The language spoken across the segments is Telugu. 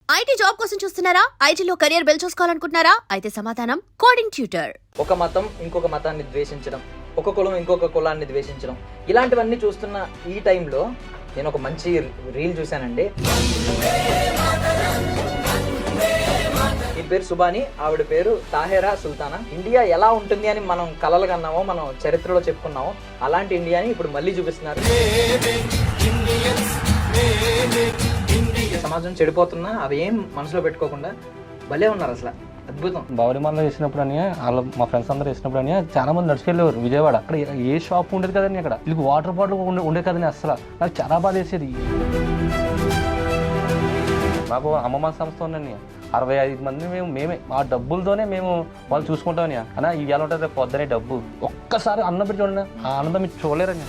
ఐటీ జాబ్ కోసం చూస్తున్నారా? ఐటీలో కెరియర్ బిల్డ్ చూసుకోవాలనుకుంటున్నారా? అయితే సమాధానం కోడింగ్ ట్యూటర్. ఒక మతం ఇంకొక మతాన్ని ద్వేషించడం, ఒక కులం ఇంకొక కులాన్ని ద్వేషించడం, ఇలాంటివన్నీ చూస్తున్న ఈ టైంలో నేను ఒక మంచి రీల్ చూశానండి. ఈ పేరు సుబాని, ఆవిడ పేరు తాహెరా సుల్తానా. ఇండియా ఎలా ఉంటుంది అని మనం కలలు కన్నామో, మనం చరిత్రలో చెప్పుకున్నామో అలాంటి ఇండియాని ఇప్పుడు మళ్ళీ చూపిస్తున్నారు. సమాజం చెడిపోతున్నా అవి ఏం మనసులో పెట్టుకోకుండా భలే ఉన్నారు, అసలు అద్భుతం. బావరిమాలలో వేసినప్పుడు అని వాళ్ళు మా ఫ్రెండ్స్ అందరూ వేసినప్పుడు అని చాలా మంది నడిచికెళ్ళేవారు విజయవాడ. అక్కడ ఏ షాప్ ఉండేది కదండి, అక్కడ వీళ్ళకి వాటర్ బాటిల్ ఉండేది కదండి. అసలు నాకు చాలా బాధ వేసేది. మాకు అమ్మమ్మ సంస్థ ఉందండి, 65 మంది మేమే మా డబ్బులతోనే మేము వాళ్ళు చూసుకుంటామని అన్న. ఇవాళ ఉంటుంది పొద్దునే డబ్బు, ఒక్కసారి అన్నం పెట్టి చూడండి, ఆ ఆనందం మీరు చూడలేరని.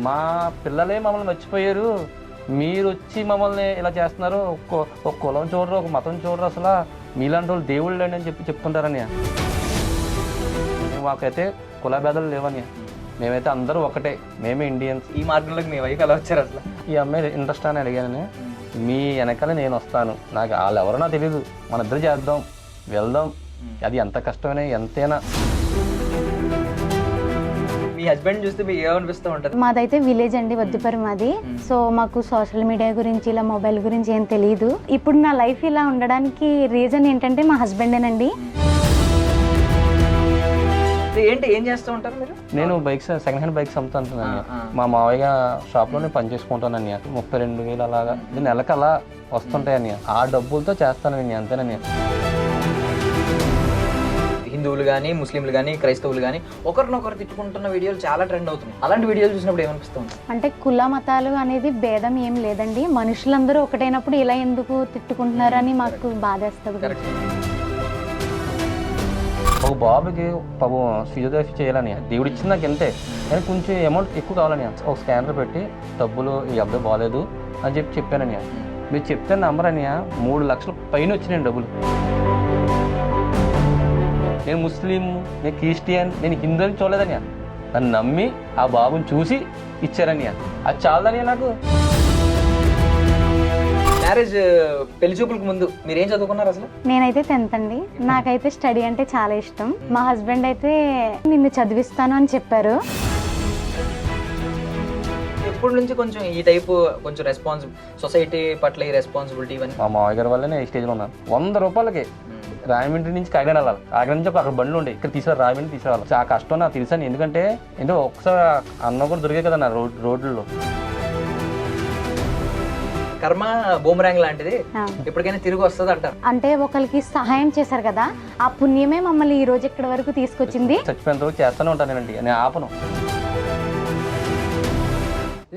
మా పిల్లలే మమ్మల్ని మర్చిపోయారు, మీరు వచ్చి మమ్మల్ని ఇలా చేస్తున్నారు, ఒక కులం చూడరు, ఒక మతం చూడరు, అసలు మీలాంటి వాళ్ళు దేవుళ్ళు అని చెప్తుంటారని. మాకైతే కుల భేదాలు లేవని, మేమైతే అందరూ ఒకటే, మేమే ఇండియన్స్. ఈ మార్గంలోకి మీ వైపు ఎలా వచ్చారు అసలు? ఈ అమ్మాయి ఇంట్రెస్ట్ అని అడిగానని, మీ వెనకాల నేను వస్తాను, నాకు వాళ్ళు ఎవరో నాకు తెలియదు, మన ఇద్దరు చేద్దాం, వెళ్దాం, అది ఎంత కష్టమైనా ఎంతైనా. మీ హస్బెండ్ చూస్తే మీకు ఏమనిపిస్తూ ఉంటుంది? మాదైతే విలేజ్ అండి, వద్దుపరి మాది. సో మాకు సోషల్ మీడియా గురించి ఇలా మొబైల్ గురించి ఏం తెలియదు. ఇప్పుడు నా లైఫ్ ఇలా ఉండడానికి రీజన్ ఏంటంటే మా హస్బెండేనండి. ఏంటి, ఏం చేస్తూ ఉంటారు మీరు? నేను బైక్స్, సెకండ్ హ్యాండ్ బైక్స్ అమ్ముతుంటాను. మా మావయ్య షాప్లో నేను పని చేసుకుంటానని, 32,000 అలాగా నెలకు అలా వస్తుంటాయని, ఆ డబ్బులతో చేస్తానని, అంతేనని. హిందువులు కానీ, ముస్లింలు కానీ, క్రైస్తవులు కానీ ఒకరినొకరు తిట్టుకుంటున్న వీడియోలు చాలా ట్రెండ్ అవుతున్నాయి. అలాంటి వీడియోలు చూసినప్పుడు ఏమనిపిస్తుంది? అంటే కుల మతాలు అనేది భేదం ఏం లేదండి, మనుషులందరూ ఒకటైనప్పుడు ఇలా ఎందుకు తిట్టుకుంటున్నారని మాకు బాధేస్తుంది. ఒక బాబుకి పాపం ఫిజియోథెరపీ చేయాలని దేవుడు ఇచ్చింది నాకు ఎంతే, కానీ కొంచెం అమౌంట్ ఎక్కువ కావాలని ఒక స్కానర్ పెట్టి డబ్బులు ఈ అబ్బాయి బాగాలేదు అని చెప్పానని. మీరు చెప్తే నమ్మరని 3 లక్షల పైన వచ్చినాయి డబ్బులు. నేను ముస్లిం, నేను క్రిస్టియన్, నేను హిందూ అని చూడలేదని, నన్ను నమ్మి ఆ బాబుని చూసి ఇచ్చారని. అది చాలదని నాకు. మ్యారేజ్ పెళ్లి చూపులకు ముందు మీరు ఏం చదువుకున్నారు అసలు? నేనైతే 10th అండి. నాకైతే స్టడీ అంటే చాలా ఇష్టం. మా హస్బెండ్ అయితే నిన్ను చదివిస్తాను అని చెప్పారు. ఎప్పటి నుంచి కొంచెం ఈ టైపు కొంచెం సొసైటీ పట్ల ఈ రెస్పాన్సిబిలిటీ ఇవన్నీ? మా మావయ్య గారి వల్లనే ఈ స్టేజ్లో ఉన్నాను. 100 రూపాయలకి రాయమండ్రి నుంచి కాకినాడ వెళ్ళాలి, కాకినాడ నుంచి అక్కడ బండ్లు ఉండే, ఇక్కడ తీసుకురా రాయమండ్రి తీసుకురావాలి. చాలా కష్టం నాకు తెలుసని, ఎందుకంటే ఏంటో ఒక్కసారి అన్నం కూడా దొరికే కదా నా రోడ్లలో. కర్మ బూమరాంగ్ లాంటిది, ఎప్పటికైనా తిరిగి వస్తుంది అంటారు. అంటే ఒకరికి సహాయం చేశారు కదా, ఆ పుణ్యమే మమ్మల్ని ఈ రోజు ఇక్కడ వరకు తీసుకొచ్చింది. చచ్చిపోయిన రోజు చేస్తూనే ఉంటానండి, నేను ఆపను.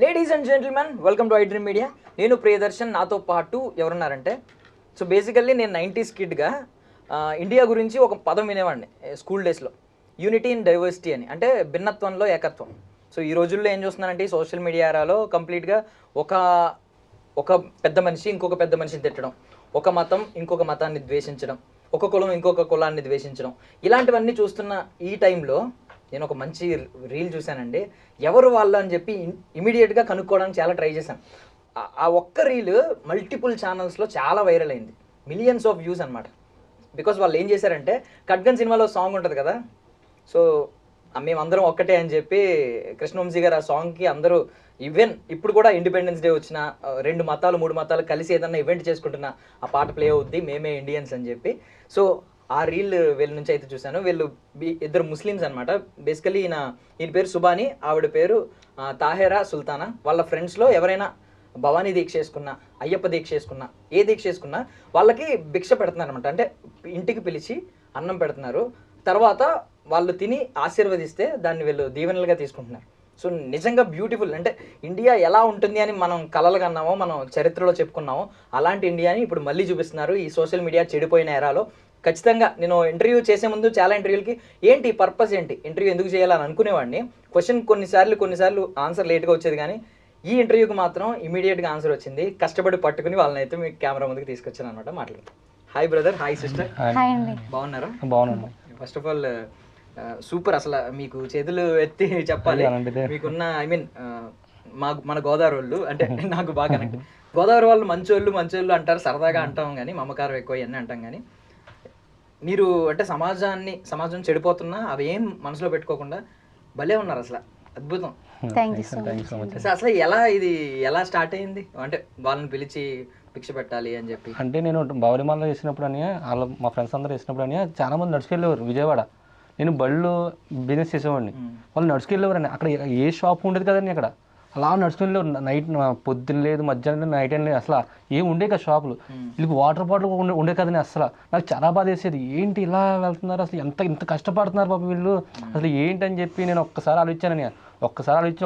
Ladies and gentlemen, welcome to iDream media. నేను ప్రియదర్శన్, నాతో పాటు ఎవరున్నారంటే, సో బేసికల్లీ నేను 90s కిడ్గా ఇండియా గురించి ఒక పదం వినేవాడిని స్కూల్ డేస్లో, యూనిటీ ఇన్ డైవర్సిటీ అని, అంటే భిన్నత్వంలో ఏకత్వం. సో ఈ రోజుల్లో ఏం చూస్తున్నానంటే ఈ సోషల్ మీడియా ఎరాలో కంప్లీట్గా ఒక పెద్ద మనిషి ఇంకొక పెద్ద మనిషిని తిట్టడం, ఒక మతం ఇంకొక మతాన్ని ద్వేషించడం, ఒక కులం ఇంకొక కులాన్ని ద్వేషించడం, ఇలాంటివన్నీ చూస్తున్న ఈ టైంలో నేను ఒక మంచి రీల్ చూశానండి. ఎవరు వాళ్ళు అని చెప్పి ఇమీడియట్గా కనుక్కోవడానికి చాలా ట్రై చేశాను. ఆ ఒక్క రీల్ మల్టిపుల్ ఛానల్స్లో చాలా వైరల్ అయింది, మిలియన్స్ ఆఫ్ వ్యూస్ అనమాట. బికాస్ వాళ్ళు ఏం చేశారంటే, ఖడ్గన్ సినిమాలో సాంగ్ ఉంటుంది కదా, సో మేమందరం ఒక్కటే అని చెప్పి కృష్ణవంశీ గారు ఆ సాంగ్కి అందరూ, ఈవెన్ ఇప్పుడు కూడా ఇండిపెండెన్స్ డే వచ్చిన 2 మతాలు 3 మతాలు కలిసి ఏదన్నా ఈవెంట్ చేసుకుంటున్నా ఆ పాట ప్లే అవుద్ది, మేమే ఇండియన్స్ అని చెప్పి. సో ఆ రీల్ వీళ్ళ నుంచి అయితే చూశాను. వీళ్ళు ఇద్దరు ముస్లిమ్స్ అనమాట. బేసికలీ ఈయన పేరు సుబాని, ఆవిడ పేరు తాహెరా సుల్తానా. వాళ్ళ ఫ్రెండ్స్లో ఎవరైనా భవానీ దీక్ష చేసుకున్నా, అయ్యప్ప దీక్ష చేసుకున్నా, ఏ దీక్ష చేసుకున్నా వాళ్ళకి భిక్ష పెడుతున్నారు అనమాట. అంటే ఇంటికి పిలిచి అన్నం పెడుతున్నారు, తర్వాత వాళ్ళు తిని ఆశీర్వదిస్తే దాన్ని వీళ్ళు దీవెనలుగా తీసుకుంటున్నారు. సో నిజంగా బ్యూటిఫుల్. అంటే ఇండియా ఎలా ఉంటుంది అని మనం కలలు కన్నామో, మనం చరిత్రలో చెప్పుకున్నామో అలాంటి ఇండియాని ఇప్పుడు మళ్ళీ చూపిస్తున్నారు ఈ సోషల్ మీడియా చెడిపోయిన ఎరాలో. ఖచ్చితంగా నేను ఇంటర్వ్యూ చేసే ముందు చాలా ఇంటర్వ్యూలకి ఏంటి పర్పస్ ఏంటి, ఇంటర్వ్యూ ఎందుకు చేయాలని అనుకునేవాడిని. క్వశ్చన్ కొన్నిసార్లు ఆన్సర్ లేట్గా వచ్చేది, కానీ ఈ ఇంటర్వ్యూకి మాత్రం ఇమీడియట్గా ఆన్సర్ వచ్చింది. కష్టపడి పట్టుకుని వాళ్ళని అయితే మీకు కెమెరా ముందుకు తీసుకొచ్చాను అనమాట. మాట్లాడతాను. హాయ్ బ్రదర్, హాయ్ సిస్టర్, బాగున్నారా? బాగున్నాను. ఫస్ట్ ఆఫ్ ఆల్ సూపర్, అసలు మీకు చేతులు ఎత్తి చెప్పాలి. మీకున్న మన గోదావరి వాళ్ళు అంటే నాకు బాగా కనెక్ట్. గోదావరి వాళ్ళు మంచోళ్ళు అంటారు, సరదాగా అంటాం కానీ మమకారం ఎక్కువ ఇవన్నీ అంటాం కానీ మీరు అంటే సమాజం చెడిపోతున్నా అవి ఏం మనసులో పెట్టుకోకుండా భలే ఉన్నారు అసలు, అద్భుతం. Thank you so much. అసలు ఎలా స్టార్ట్ అయింది అంటే వాళ్ళని పిలిచి భిక్ష పెట్టాలి అని చెప్పి? అంటే నేను బావలిమాలలో వేసినప్పుడు అని వాళ్ళు మా ఫ్రెండ్స్ అందరూ వేసినప్పుడు అని చాలా మంది నడుచుకెళ్ళేవారు విజయవాడ. నేను బళ్ళు బిజినెస్ చేసేవాడిని, వాళ్ళు నడుచుకెళ్ళేవారు అని. అక్కడ ఏ షాప్ ఉండేది కదండి, అక్కడ అలా నడుచుకెళ్ళేవారు. నైట్ పొద్దున్న లేదు, మధ్యాహ్నం నైట్ అని లేదు, అసలు ఏం ఉండే కదా షాపులు. వీళ్ళకి వాటర్ బాటిల్ ఉండే కదండి. అసలు నాకు చాలా బాధ వేసేది, ఏంటి ఇలా వెళ్తున్నారు, అసలు ఇంత కష్టపడుతున్నారు పాప వీళ్ళు, అసలు ఏంటని చెప్పి నేను ఒక్కసారి ఆలోచించానని.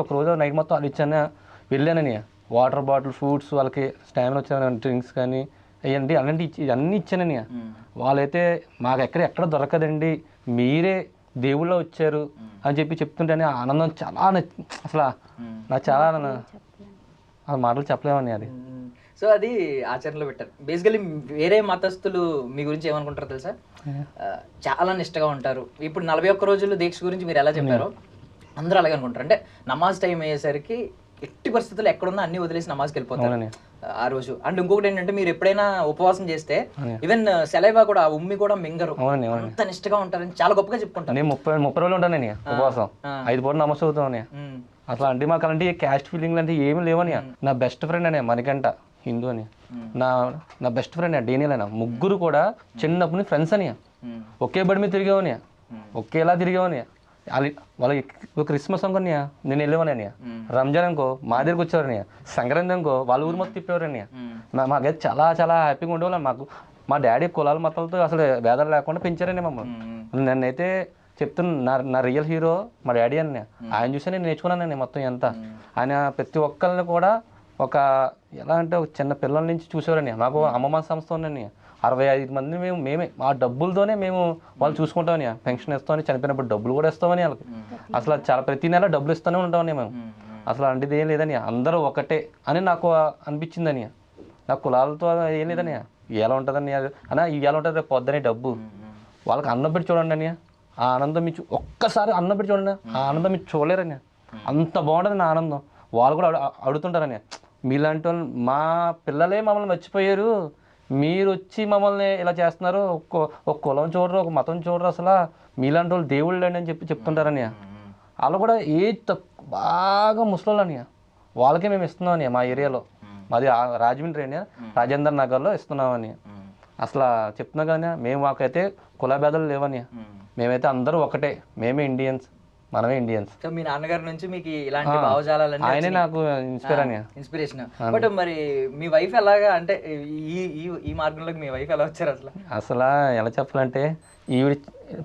ఒక రోజు నైట్ మొత్తం ఆలోచించాను, వెళ్ళానని. వాటర్ బాటిల్, ఫ్రూట్స్, వాళ్ళకి స్టామినా వచ్చాను, డ్రింక్స్ కానీ అయ్యండి అన్నీ ఇచ్చానని. వాళ్ళైతే మాకు ఎక్కడ దొరకదండి, మీరే దేవుళ్ళ వచ్చారు అని చెప్తుంటేనే ఆనందం చాలా అసలు నాకు చాలా ఆ మాటలు చెప్పలేమని అది. సో అది ఆచరణలో పెట్టారు. బేసికలీ వేరే మతస్థులు మీ గురించి ఏమనుకుంటారో తెలుసా, చాలా నిష్టగా ఉంటారు. ఇప్పుడు 41 రోజులు దీక్ష గురించి మీరు ఎలా చెప్పారో అందరూ అలాగే అనుకుంటారు. అంటే నమాజ్ టైం అయ్యేసరికి ఎట్టి పరిస్థితుల్లో ఎక్కడున్నా అన్ని వదిలేసి నమాజ్కి వెళ్ళిపోతారు ఆ రోజు. అండ్ ఇంకొకటి ఏంటంటే మీరు ఎప్పుడైనా ఉపవాసం చేస్తే ఈవెన్ సెలైవా కూడా ఉమ్మి కూడా మింగరు, అంత నిష్టగా ఉంటారని చాలా గొప్పగా చెప్పుకుంటారు. నేను 30 రోజులు ఉంటాను ఉపవాసం, 5 పూట నమాజ్ చదువుతామని. అసలు అంటే మాకు అలాంటి క్యాస్ట్ ఫీలింగ్ అంటే ఏమి లేవని. నా బెస్ట్ ఫ్రెండ్ అనే మణికంఠ, హిందూ అని, నా బెస్ట్ ఫ్రెండ్ డేనియల్ అయినా, ముగ్గురు కూడా చిన్నప్పుడు ఫ్రెండ్స్ అని. ఒకే బడి మీద తిరిగేవని, ఒకేలా తిరిగేవని. వాళ్ళకి క్రిస్మస్ అనుకోని నేను వెళ్ళేవాని, రంజాన్ అనుకో మా దగ్గరికి వచ్చేవారని, సంక్రాంతి అనుకో వాళ్ళ ఊరు మొత్తం తిప్పేవారని. మాకైతే చాలా చాలా హ్యాపీగా ఉండేవాళ్ళం. మా డాడీ కులాల మతాలతో అసలు భేదాలు లేకుండా పెంచారని మమ్మల్ని. నన్నైతే చెప్తున్నా, నా రియల్ హీరో మా డాడీ అని. ఆయన చూసి నేను నేర్చుకున్నానండి మొత్తం ఎంత. ఆయన ప్రతి ఒక్కరిని కూడా ఒక ఎలా అంటే ఒక చిన్న పిల్లల నుంచి చూసేవారని. మాకు అమ్మమ్మ సంస్థ ఉందండి, 65 మందిని మేమే ఆ డబ్బులతోనే మేము వాళ్ళు చూసుకుంటామని. పెన్షన్ ఇస్తామని, చనిపోయినప్పుడు డబ్బులు కూడా ఇస్తామని వాళ్ళకి. అసలు చాలా ప్రతి నెల డబ్బులు ఇస్తూనే ఉంటామని మేము. అసలు అలాంటిది ఏం లేదని, అందరూ ఒకటే అని నాకు అనిపించిందని. నాకు కులాలతో ఏం లేదని. ఎలా ఉంటుందని అన్నా, ఎలా ఉంటుంది రేపు పొద్దునే డబ్బు. వాళ్ళకి అన్నం పెట్టి చూడండి అని, ఆ ఆనందం మీరు ఒక్కసారి అన్నం పెట్టి చూడండి, ఆ ఆనందం మీరు చూడలేరని. అంత బాగుంటుంది నా ఆనందం. వాళ్ళు కూడా అడుగుతుంటారని, మీలాంటి వాళ్ళు మా పిల్లలే మమ్మల్ని మర్చిపోయారు, మీరు వచ్చి మమ్మల్ని ఇలా చేస్తున్నారు, ఒక కులం చూడరు, ఒక మతం చూడరు, అసలు మీలాంటి వాళ్ళు దేవుళ్ళు అని చెప్తుంటారని. వాళ్ళు కూడా బాగా ముసలోళ్ళు అని, వాళ్ళకే మేము ఇస్తున్నామని. మా ఏరియాలో మాది రాజమండ్రి అని, రాజేంద్ర నగర్లో ఇస్తున్నామని. అసలు చెప్తున్నా కానీ మాకైతే కుల భేదాలు లేవని. మేమైతే అందరూ ఒకటే, మేమే ఇండియన్స్, మనమే ఇండియన్స్. సో మీ నాన్నగారి నుంచి మీకు ఇలాంటి భావజాలాలన్నీ ఆయనే నాకు ఇన్స్పిరేషన్. బట్ మరి మీ వైఫ్ ఎలాగా, అంటే ఈ మార్గంలోకి మీ వైఫ్ ఎలా వచ్చారు అసలు? అసలు ఎలా చెప్పాలంటే, ఈవిడ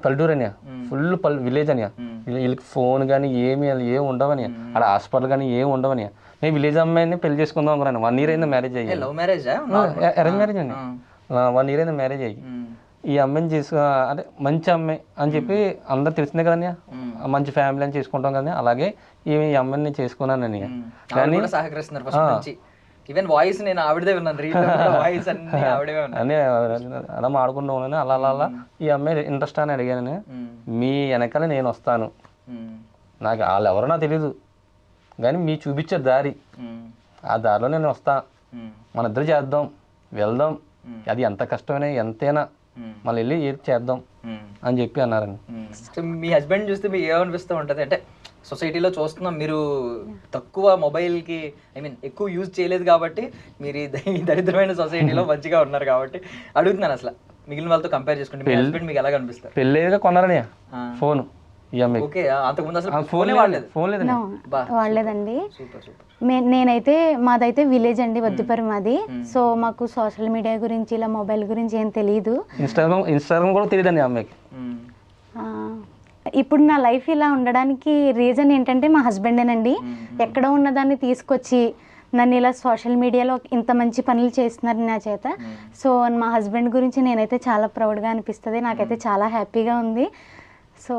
పల్లెటూరు అని, ఫుల్ విలేజ్ అని. వీళ్ళకి ఫోన్ కానీ ఏమి ఉండవని, అక్కడ హాస్పిటల్ కానీ ఏమి ఉండవని. మేము విలేజ్ అమ్మాయిని పెళ్లి చేసుకుందాం అనుకున్నాను. 1 year అయింది మ్యారేజ్ అయ్యి. Love marriage? అరేంజ్ మ్యారేజ్ అండి. 1 year అయింది మ్యారేజ్ అయ్యి. ఈ అమ్మాయిని అంటే మంచి అమ్మాయి అని చెప్పి అందరు తెలిసిందే కదన్నా, మంచి ఫ్యామిలీ అని చేసుకుంటాం కదా. అలాగే ఈ అమ్మాయిని చేసుకున్నానని. కానీ సహకరిస్తున్నారు. ఈవెన్ వాయిస్ నేను ఆవిడదే విన్నాను, వాయిస్ అన్ని ఆవిడే అని అలా ఆడుకుంటామని. అలా ఈ అమ్మాయి ఇంట్రెస్ట్ అని అడిగానని. మీ వెనకాల నేను వస్తాను, నాకు వాళ్ళు ఎవరో నాకు తెలీదు కానీ మీ చూపించే దారి, ఆ దారిలో నేను వస్తా, మన ఇద్దరు చేద్దాం, వెళ్దాం, అది ఎంత కష్టమైనా ఎంతైనా మళ్ళీ వెళ్ళి ఏది చేద్దాం అని చెప్పి అన్నారండి. సో మీ హస్బెండ్ చూస్తే మీకు ఏమనిపిస్తూ ఉంటుంది అంటే, సొసైటీలో చూస్తున్నాం మీరు తక్కువ మొబైల్కి ఎక్కువ యూజ్ చేయలేదు కాబట్టి మీరు ఈ దరిద్రమైన సొసైటీలో మంచిగా ఉన్నారు కాబట్టి అడుగుతున్నాను, అసలు మిగిలిన వాళ్ళతో కంపేర్ చేసుకుంటే మీ హస్బెండ్ మీకు ఎలా కనిపిస్తారు? పెళ్ళేదిగా కొన్నారని ఫోన్, వాడలేదండి. నేనైతే మాదైతే విలేజ్ అండి, వద్దుపరి మాది. సో మాకు సోషల్ మీడియా గురించి ఇలా మొబైల్ గురించి ఏం తెలియదు. ఇన్స్టాగ్రామ్ కూడా తెలియదండి అమ్మాయికి. ఇప్పుడు నా లైఫ్ ఇలా ఉండడానికి రీజన్ ఏంటంటే మా హస్బెండేనండి. ఎక్కడ ఉన్నదాన్ని తీసుకొచ్చి నన్ను ఇలా సోషల్ మీడియాలో ఇంత మంచి పనులు చేస్తున్నారు నా చేత. సో మా హస్బెండ్ గురించి నేనైతే చాలా ప్రౌడ్గా అనిపిస్తుంది, నాకైతే చాలా హ్యాపీగా ఉంది. సో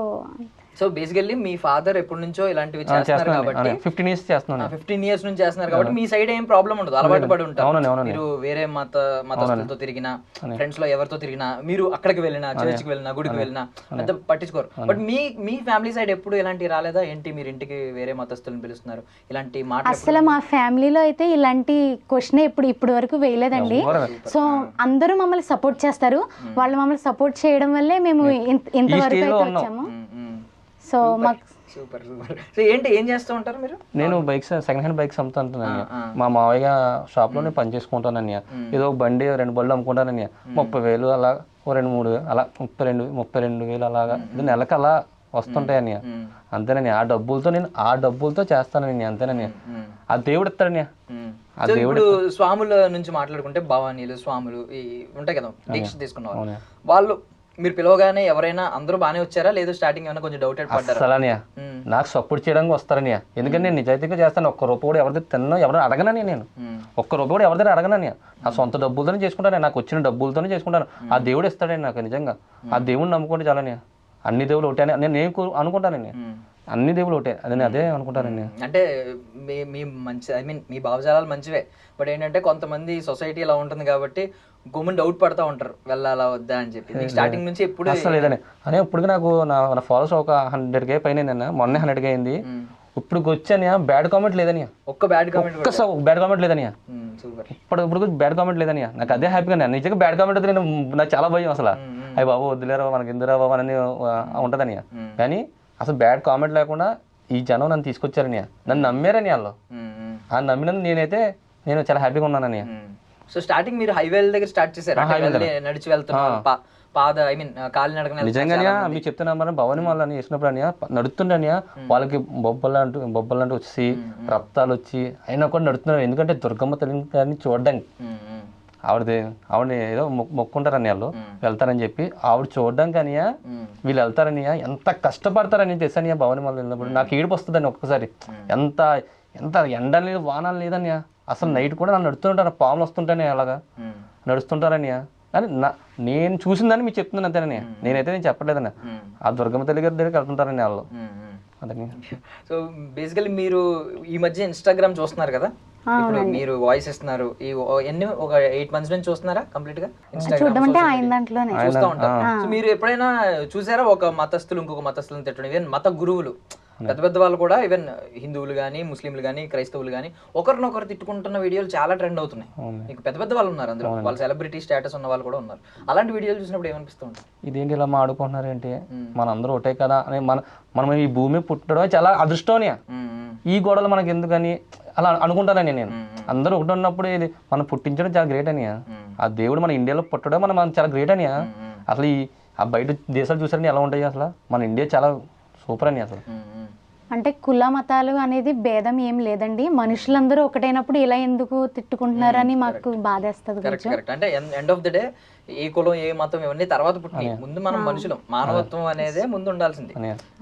సో బేసికల్లీ మీ ఫాదర్ ఎప్పటి నుంచో ఇలాంటివి చేస్తున్నారు కాబట్టి 15 years చేస్తున్నాను. 15 years నుంచి చేస్తున్నారు కాబట్టి మీ సైడ్ ఏం ప్రాబ్లం ఉండదు, అలవాటు పడి ఉంటారు. అవునండి, అవునండి. మీరు వేరే మతస్థులతో తిరిగినా, ఫ్రెండ్స్ లో ఎవరితో తిరిగినా, మీరు అక్కడికి వెళ్ళినా, చర్చ్కి వెళ్ళినా, గుడికి వెళ్ళినా పెద్ద పట్టించుకోరు. బట్ మీ ఫ్యామిలీ సైడ్ ఎప్పుడు ఇలాంటి రాలేదా ఏంటి? మీరు ఇంటికి వేరే మతస్థులను పిలుస్తున్నారు, ఇలాంటి మాటలు అసలు మా ఫ్యామిలీలో అయితే ఇలాంటి క్వశ్చన్ ఇప్పుడు వరకు వేయలేదండి. సో అందరూ మమ్మల్ని సపోర్ట్ చేస్తారు. వాళ్ళు మమ్మల్ని సపోర్ట్ చేయడం వల్లే మేము ఇంతవరకు అయితే వచ్చాము. సో మాకు సూపర్ సూపర్. సో ఏంటి, ఏం చేస్తూ ఉంటారు మీరు? నేను బైక్స్, సెకండ్ హ్యాండ్ బైక్స్ అమ్ముతాను. మా మావయ్య షాప్ లో నేను పని చేసుకుంటానన్నయ్య. ఏదో ఒక బండి 2 బళ్ళు అమ్ముకుంటానన్నయ్య. 30,000 అలా, 2-3 అలా 32,000 అలాగా నెలకు అలా వస్తుంటాయి అన్నయ్య. అంతేనని ఆ డబ్బులతో చేస్తానని అంతేనని. ఆ దేవుడు ఇస్తాడన్నయ్య. సో ఇప్పుడు స్వాముల నుంచి మాట్లాడుకుంటే భవానీలు, స్వాములు ఈ ఉంటాయి కదా, దీక్ష తీసుకున్న వాళ్ళు మీరు పిలవగానే ఎవరైనా అందరూ బాగానే వచ్చారా, లేదు స్టార్టింగ్ ఏమైనా కొంచెం డౌటెడ్ పడ్డారా? అసలు నాకు సపోర్ట్ చేయడానికి వస్తారనియా. ఎందుకంటే నేను నిజాయితీగా చేస్తాను. ఒక్క రూపాయి కూడా ఎవరి తిన్నా ఎవరైనా అడగనని, నేను ఒక్క రూపాయి కూడా ఎవరి దగ్గర అడగనని. నా సొంత డబ్బులతోనే చేసుకుంటాను, నాకు వచ్చిన డబ్బులతోనే చేసుకుంటాను. ఆ దేవుడు ఇస్తాడని నాకు నిజంగా. ఆ దేవుడిని నమ్ముకుంటే చాలని. అన్ని దేవుళ్ళు ఒకటే అని నేను అనుకుంటానండి. అన్ని దేవుళ్ళు ఒకటే, అదే అనుకుంటానండి. అంటే మీ మంచి, ఐ మీన్ మీ భావజాలాలు మంచివే. బట్ ఏంటంటే కొంతమంది సొసైటీ ఇలా ఉంటుంది కాబట్టి గమ్మున డౌట్ పడతా ఉంటారు, వెళ్ళాలా వద్దా అని చెప్పి. స్టార్టింగ్ నుంచి ఎప్పుడు అసలు లేదని అనే. ఇప్పుడు నాకు నా ఫాలోవర్స్ ఒక 100K పైన అన్న. మొన్న 100K అయింది. ఇప్పుడు వచ్చాని బ్యాడ్ కామెంట్ లేదని, ఒక్క బ్యాడ్ కామెంట్ లేదని. ఇప్పుడు బ్యాడ్ కామెంట్ లేదని. నాకు అదే హ్యాపీగా. నిజంగా బ్యాడ్ కామెంట్ అయితే నాకు చాలా భయం అసలు. అయ్యి బాబు వద్దులేరా, మనకి ఎందురా బాబు అని ఉంటదని. కానీ అసలు బ్యాడ్ కామెంట్ లేకుండా ఈ జనం నన్ను తీసుకొచ్చారని, నన్ను నమ్మారని. వాళ్ళు ఆ నమ్మినందుకు నేను చాలా హ్యాపీగా ఉన్నానని. సో స్టార్టింగ్ మీరు హైవేల దగ్గర స్టార్ట్ చేశారు, నడిచి వెళ్తున్నారు, కాలినడక. నిజంగానే మీకు చెప్తున్నా మరి భవాని వాళ్ళని వేసినప్పుడు అని నడుతుండని వాళ్ళకి బొబ్బలంటూ వచ్చి రక్తాలు వచ్చి అయినా కూడా నడుతున్నారు. ఎందుకంటే దుర్గమ్మ తల్లిని చూడడానికి ఆవిడ ఏదో మొక్కుంటారని వాళ్ళు వెళ్తారని చెప్పి ఆవిడ చూడడానికి అని వీళ్ళు వెళ్తారని. ఎంత కష్టపడతారని తెలుసని భవాని వాళ్ళు వెళ్ళినప్పుడు నాకు ఏడుపు వస్తుందని. ఒక్కసారి ఎంత ఎండ లేదు, వానాలు లేదని. అసలు నైట్ కూడా నన్ను నడుస్తుంటారు, పాములు వస్తుంటానే అలాగా నడుస్తుంటారని. అని నేను చూసిందని మీకు చెప్తున్నాను అంతేనని. నేను చెప్పలేదన్న. ఆ దుర్గమ్మ తల్లి గారి దగ్గరికి వెళ్తుంటారని వాళ్ళు. అదని. సో బేసికలీ మీరు ఈ మధ్య ఇన్స్టాగ్రామ్ చూస్తున్నారు కదా, ఇప్పుడు మీరు వాయిస్ ఇస్తున్నారు, ఎన్ని ఒక 8 months నుంచి చూస్తున్నారా కంప్లీట్ గా ఇన్స్టాగ్రామ్? చూస్తూ ఉంటారు. సో మీరు ఎప్పుడైనా చూసారా ఒక మతస్థులు ఇంకొక మతస్థులను తిట్టడం? ఈవెన్ మత గురువులు పెద్ద వాళ్ళు కూడా, ఈవెన్ హిందువులు కానీ, ముస్లింలు కానీ, క్రైస్తవులు కానీ ఒకరినొకరు తిట్టుకుంటున్న వీడియోలు చాలా ట్రెండ్ అవుతున్నాయి. మీకు పెద్ద వాళ్ళు ఉన్నారు అందులో, వాళ్ళు సెలబ్రిటీ స్టేటస్ ఉన్న వాళ్ళు కూడా ఉన్నారు. అలాంటి వీడియోలు చూసినప్పుడు ఏమనిపిస్తూ ఉంటుంది? ఇదేంటి ఇలా మాడుకుంటున్నారు ఏంటి, మనందరూ ఒకటే కదా అని. మనం ఈ భూమి పుట్టడమే చాలా అదృష్టం. ఈ గొడవలు మనకి ఎందుకని అలా అనుకుంటానని నేను. అందరూ ఒకటి ఉన్నప్పుడు ఇది మనం పుట్టించడం చాలా గ్రేట్ అని. ఆ దేవుడు మన ఇండియాలో పుట్టడం మనం చాలా గ్రేట్ అని. అసలు ఆ బయట దేశాలు చూసారని ఎలా ఉంటాయి అసలు, మన ఇండియా చాలా సూపర్ అని. అసలు అంటే కుల మతాలు అనేది భేదం ఏం లేదండి, మనుషులందరూ ఒకటైనప్పుడు ఇలా ఎందుకు తిట్టుకుంటున్నారు అని మాకు బాధేస్తుంది. అంటే ఎండ్ ఆఫ్ ది డే ఏ కులం ఏ మతం ఇవన్నీ తర్వాత పుట్టినాయి, ముందు మనం మనుషులం, మానవత్వం అనేదే ముందు ఉండాల్సింది.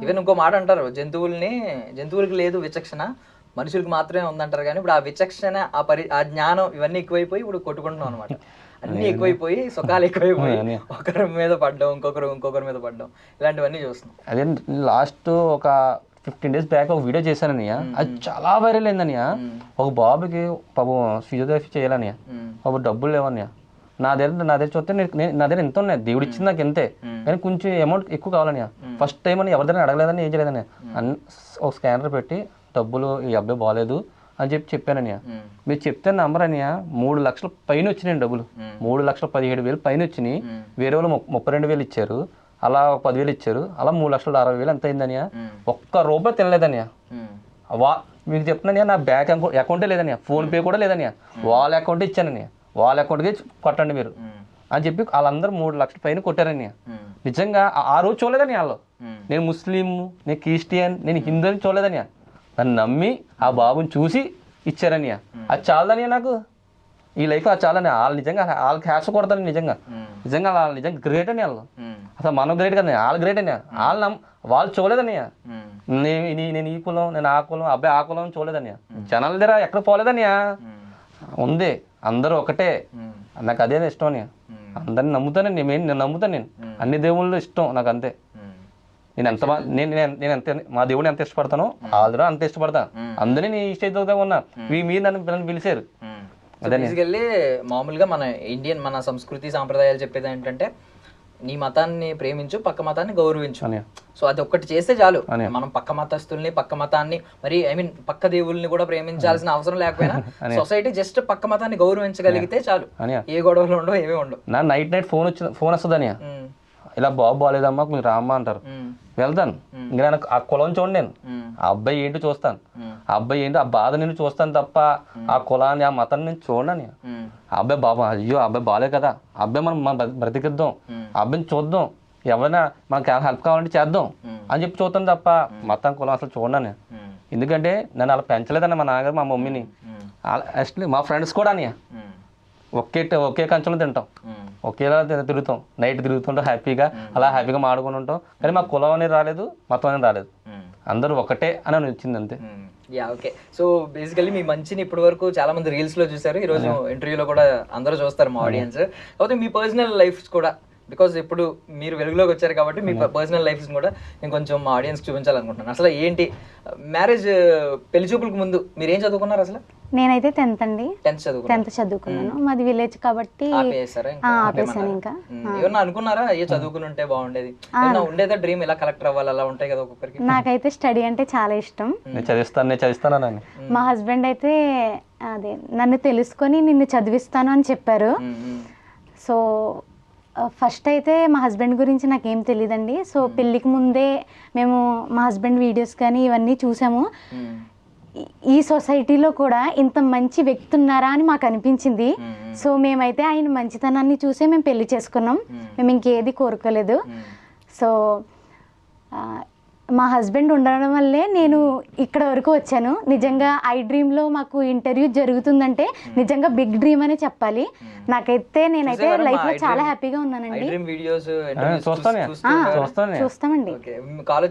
ఈవెన్ ఇంకో మాట అంటారు, జంతువులకి లేదు విచక్షణ, మనుషులకు మాత్రమే ఉందంటారు. కానీ ఇప్పుడు ఆ విచక్షణ, ఆ జ్ఞానం ఇవన్నీ ఎక్కువైపోయి ఇప్పుడు కొట్టుకుంటున్నాం అనమాట. అన్ని ఎక్కువైపోయి, సుఖాలు ఎక్కువైపోయి, ఒకరి మీద పడ్డం, ఇంకొకరి మీద పడ్డం, ఇలాంటివన్నీ చూస్తున్నాం. అదే లాస్ట్ ఒక 15 days బ్యాక్ ఒక వీడియో చేశానని, అది చాలా వైరల్ అయిందని. ఒక బాబుకి పాపం ఫిజియోథెరపీ చేయాలని, పాపం డబ్బులు లేవని. నా దగ్గర చూస్తే నా దగ్గర ఎంత ఉన్నాయి, దేవుడు ఇచ్చింది నాకు ఎంతే, కానీ కొంచెం అమౌంట్ ఎక్కువ కావాలని. ఫస్ట్ టైం అని ఎవరి దగ్గర అడగలేదని, ఏం చేయలేదని. ఒక స్కానర్ పెట్టి డబ్బులు ఈ అబ్బాయి బాగాలేదు అని చెప్పానని. మీరు చెప్తే నంబర్ అని 3 లక్షల పైన వచ్చినాయి డబ్బులు. 3,17,000 పైన వచ్చినాయి. వేరే వాళ్ళు 32,000 ఇచ్చారు, అలా 10,000 ఇచ్చారు, అలా 3,60,000 ఎంత అయిందని. ఒక్క రూపాయి తినలేదని. మీకు చెప్తున్నాను, నా బ్యాంక్ అకౌంటే లేదని, ఫోన్పే కూడా లేదని, వాళ్ళ అకౌంట్ ఇచ్చానని. వాళ్ళ అకౌంట్కి కొట్టండి మీరు అని చెప్పి వాళ్ళందరూ 3 లక్షల పైన కొట్టారని. నిజంగా ఆ రోజు చూడలేదని వాళ్ళు. నేను ముస్లిం, నేను క్రిస్టియన్, నేను హిందూ అని చూడలేదని. నన్ను నమ్మి ఆ బాబుని చూసి ఇచ్చారని. అది చాలని నాకు ఈ లైఫ్, అది చాలని. వాళ్ళు నిజంగా వాళ్ళకి హ్యాష్ కొడతారని. నిజంగా వాళ్ళు నిజంగా గ్రేట్ అని. వాళ్ళు అసలు మనం గ్రేట్ కదా, వాళ్ళు గ్రేట్ అని. వాళ్ళు చూడలేదని. నేను ఈ కులం, నేను ఆ కులం, అబ్బాయి ఆ కులం చూడలేదని. జనాల దగ్గర ఎక్కడ పోలేదని ఉంది. అందరూ ఒకటే. నాకు అదే ఇష్టం అని. అందరిని నమ్ముతాను నేను నమ్ముతాను. నేను అన్ని దేవుళ్ళు ఇష్టం నాకు, అంతే. నేను ఎంత నేను ఎంత మా దేవుడిని ఎంత ఇష్టపడతానో ఆల్రెడీ అంత ఇష్టపడతాను. అందుకని నీ స్టేజ్ దగ్గర ఉన్నా మీరు నన్ను పిలిచారు. బేసికల్లీ మామూలుగా మన సంస్కృతి సాంప్రదాయాలు చెప్పేది ఏంటంటే నీ మతాన్ని ప్రేమించు, పక్క మతాన్ని గౌరవించు. సో అది ఒక్కటి చేస్తే చాలు. మనం పక్క మతస్థుల్ని, పక్క మతాన్ని, మరి పక్క దేవుల్ని కూడా ప్రేమించాల్సిన అవసరం లేకపోయినా సొసైటీ జస్ట్ పక్క మతాన్ని గౌరవించగలిగితే చాలు. ఏ గొడవలు ఉండవు, ఏమీ ఉండవు. నా నైట్ ఫోన్ వస్తుందని ఇలా బాబు బాగాలేదమ్మా మీరు రామ్మా అంటారు, వెళ్తాను. ఇంకా నేను ఆ కులం చూడండి, నేను ఆ అబ్బాయి ఏంటో చూస్తాను, ఆ అబ్బాయి ఏంటో ఆ బాధ నేను చూస్తాను తప్ప ఆ కులాన్ని ఆ మతాన్ని నేను చూడని. ఆ అబ్బాయి బాబా అయ్యో ఆ అబ్బాయి బాగాలే కదా, ఆ అబ్బాయి మనం బ్రతికిద్దాం, ఆ అబ్బాయిని చూద్దాం, ఎవరైనా మనకి హెల్ప్ కావాలంటే చేద్దాం అని చెప్పి చూస్తాను తప్ప మతం కులం అసలు చూడని. ఎందుకంటే నన్ను అలా పెంచలేదన్న మా నాన్నగారు మా మమ్మీని. యాక్చువల్లీ మా ఫ్రెండ్స్ కూడా అని ఒకే కంచెలో తింటాం, ఒకేలా తిరుగుతాం, నైట్ తిరుగుతుంటాం హ్యాపీగా, అలా హ్యాపీగా మాడుకుని ఉంటాం. కానీ మా కులం అనేది రాలేదు, మతం అనేది రాలేదు, అందరూ ఒకటే అని వచ్చింది అంతే. ఓకే. సో బేసికల్లీ మీ మంచిని ఇప్పటి వరకు చాలా మంది రీల్స్ లో చూసారు, ఈ రోజు ఇంటర్వ్యూలో కూడా అందరూ చూస్తారు మా ఆడియన్స్. కాకపోతే మీ పర్సనల్ లైఫ్స్ కూడా, బికాస్ ఇప్పుడు మీరు వెలుగులోకి వచ్చారు కాబట్టి మీ పర్సనల్ లైఫ్స్ కూడా నేను కొంచెం మా ఆడియన్స్ చూపించాలనుకుంటున్నాను. అసలు ఏంటి మ్యారేజ్ పెళ్లి చూపులకు ముందు మీరు ఏం చదువుకున్నారు? అసలు నేనైతే 10th అండి, 10th చదువుకున్నాను. మాది విలేజ్ కాబట్టి ఆపేసాను. ఇంకా ఏమన్నా అనుకున్నారా అయ్యో చదువుకుని ఉంటే బాగుండేది, ఏమన్నా ఉండేదా డ్రీమ్ ఇలా కలెక్టర్ అవ్వాలి అలా ఉంటాయి కదా ఒక్కొక్కరికి? నాకైతే స్టడీ అంటే చాలా ఇష్టం. నేను చదివిస్తాను. మా హస్బెండ్ అయితే అదే నన్ను తెలుసుకొని నిన్ను చదివిస్తాను అని చెప్పారు. సో ఫస్ట్ అయితే మా హస్బెండ్ గురించి నాకేం తెలియదండి. సో పెళ్ళికి ముందే మేము మా హస్బెండ్ వీడియోస్ కానీ ఇవన్నీ చూసాము. ఈ సొసైటీలో కూడా ఇంత మంచి వ్యక్తి ఉన్నారా అని మాకు అనిపించింది. సో మేమైతే ఆయన మంచితనాన్ని చూసే మేము పెళ్లి చేసుకున్నాం, మేము ఇంకేది కోరుకోలేదు. సో మా హస్బెండ్ ఉండడం వల్లే నేను ఇక్కడ వరకు వచ్చాను. నిజంగా ఐ డ్రీమ్లో మాకు ఇంటర్వ్యూ జరుగుతుందంటే నిజంగా బిగ్ డ్రీమ్ అనే చెప్పాలి. నేనైతే లైఫ్లో చాలా హ్యాపీగా ఉన్నానండి. చూస్తామండి. కాల్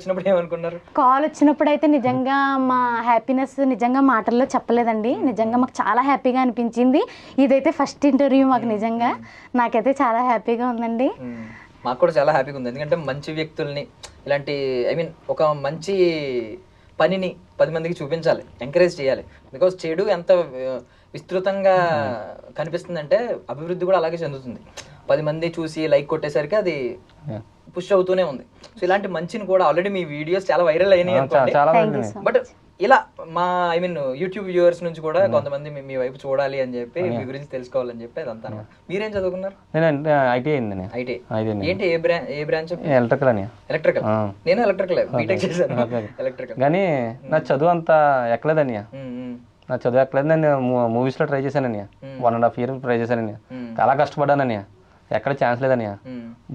వచ్చినప్పుడు అయితే నిజంగా మా హ్యాపీనెస్ నిజంగా మాటల్లో చెప్పలేదండి. నిజంగా మాకు చాలా హ్యాపీగా అనిపించింది. ఇదైతే ఫస్ట్ ఇంటర్వ్యూ మాకు. నిజంగా నాకైతే చాలా హ్యాపీగా ఉందండి. మాకు కూడా చాలా హ్యాపీగా ఉంది, ఎందుకంటే మంచి వ్యక్తుల్ని ఇలాంటి ఒక మంచి పనిని 10 మందికి చూపించాలి, ఎంకరేజ్ చేయాలి. బికాస్ చెడు ఎంత విస్తృతంగా కనిపిస్తుందంటే అభివృద్ధి కూడా అలాగే చెందుతుంది. 10 మంది చూసి లైక్ కొట్టేసరికి అది పుష్ అవుతూనే ఉంది. సో ఇలాంటి మంచిని కూడా ఆల్రెడీ మీ వీడియోస్ చాలా వైరల్ అయినాయి అనుకోండి. బట్ ఇలా మా యూట్యూబ్ వ్యూవర్స్ నుంచి కూడా కొంతమంది మీ వైపు చూడాలి అని చెప్పి మీ గురించి తెలుసుకోవాలని చెప్పి అదంతా. మీరేం చదువుకున్నారు? ఏంటి ఏ బ్రాంచ్? ఎలక్ట్రికల్. నేను ఎలక్ట్రికల్ బీటెక్ చేశాను ఎలక్ట్రికల్. కానీ నా చదువు అంతా ఎక్కలేదని, నా చదువు ఎక్కలేదు. నేను మూవీస్ లో ట్రై చేశానని 1.5 years ట్రై చేశానని, చాలా కష్టపడ్డానని. ఎక్కడ ఛాన్స్ లేదని,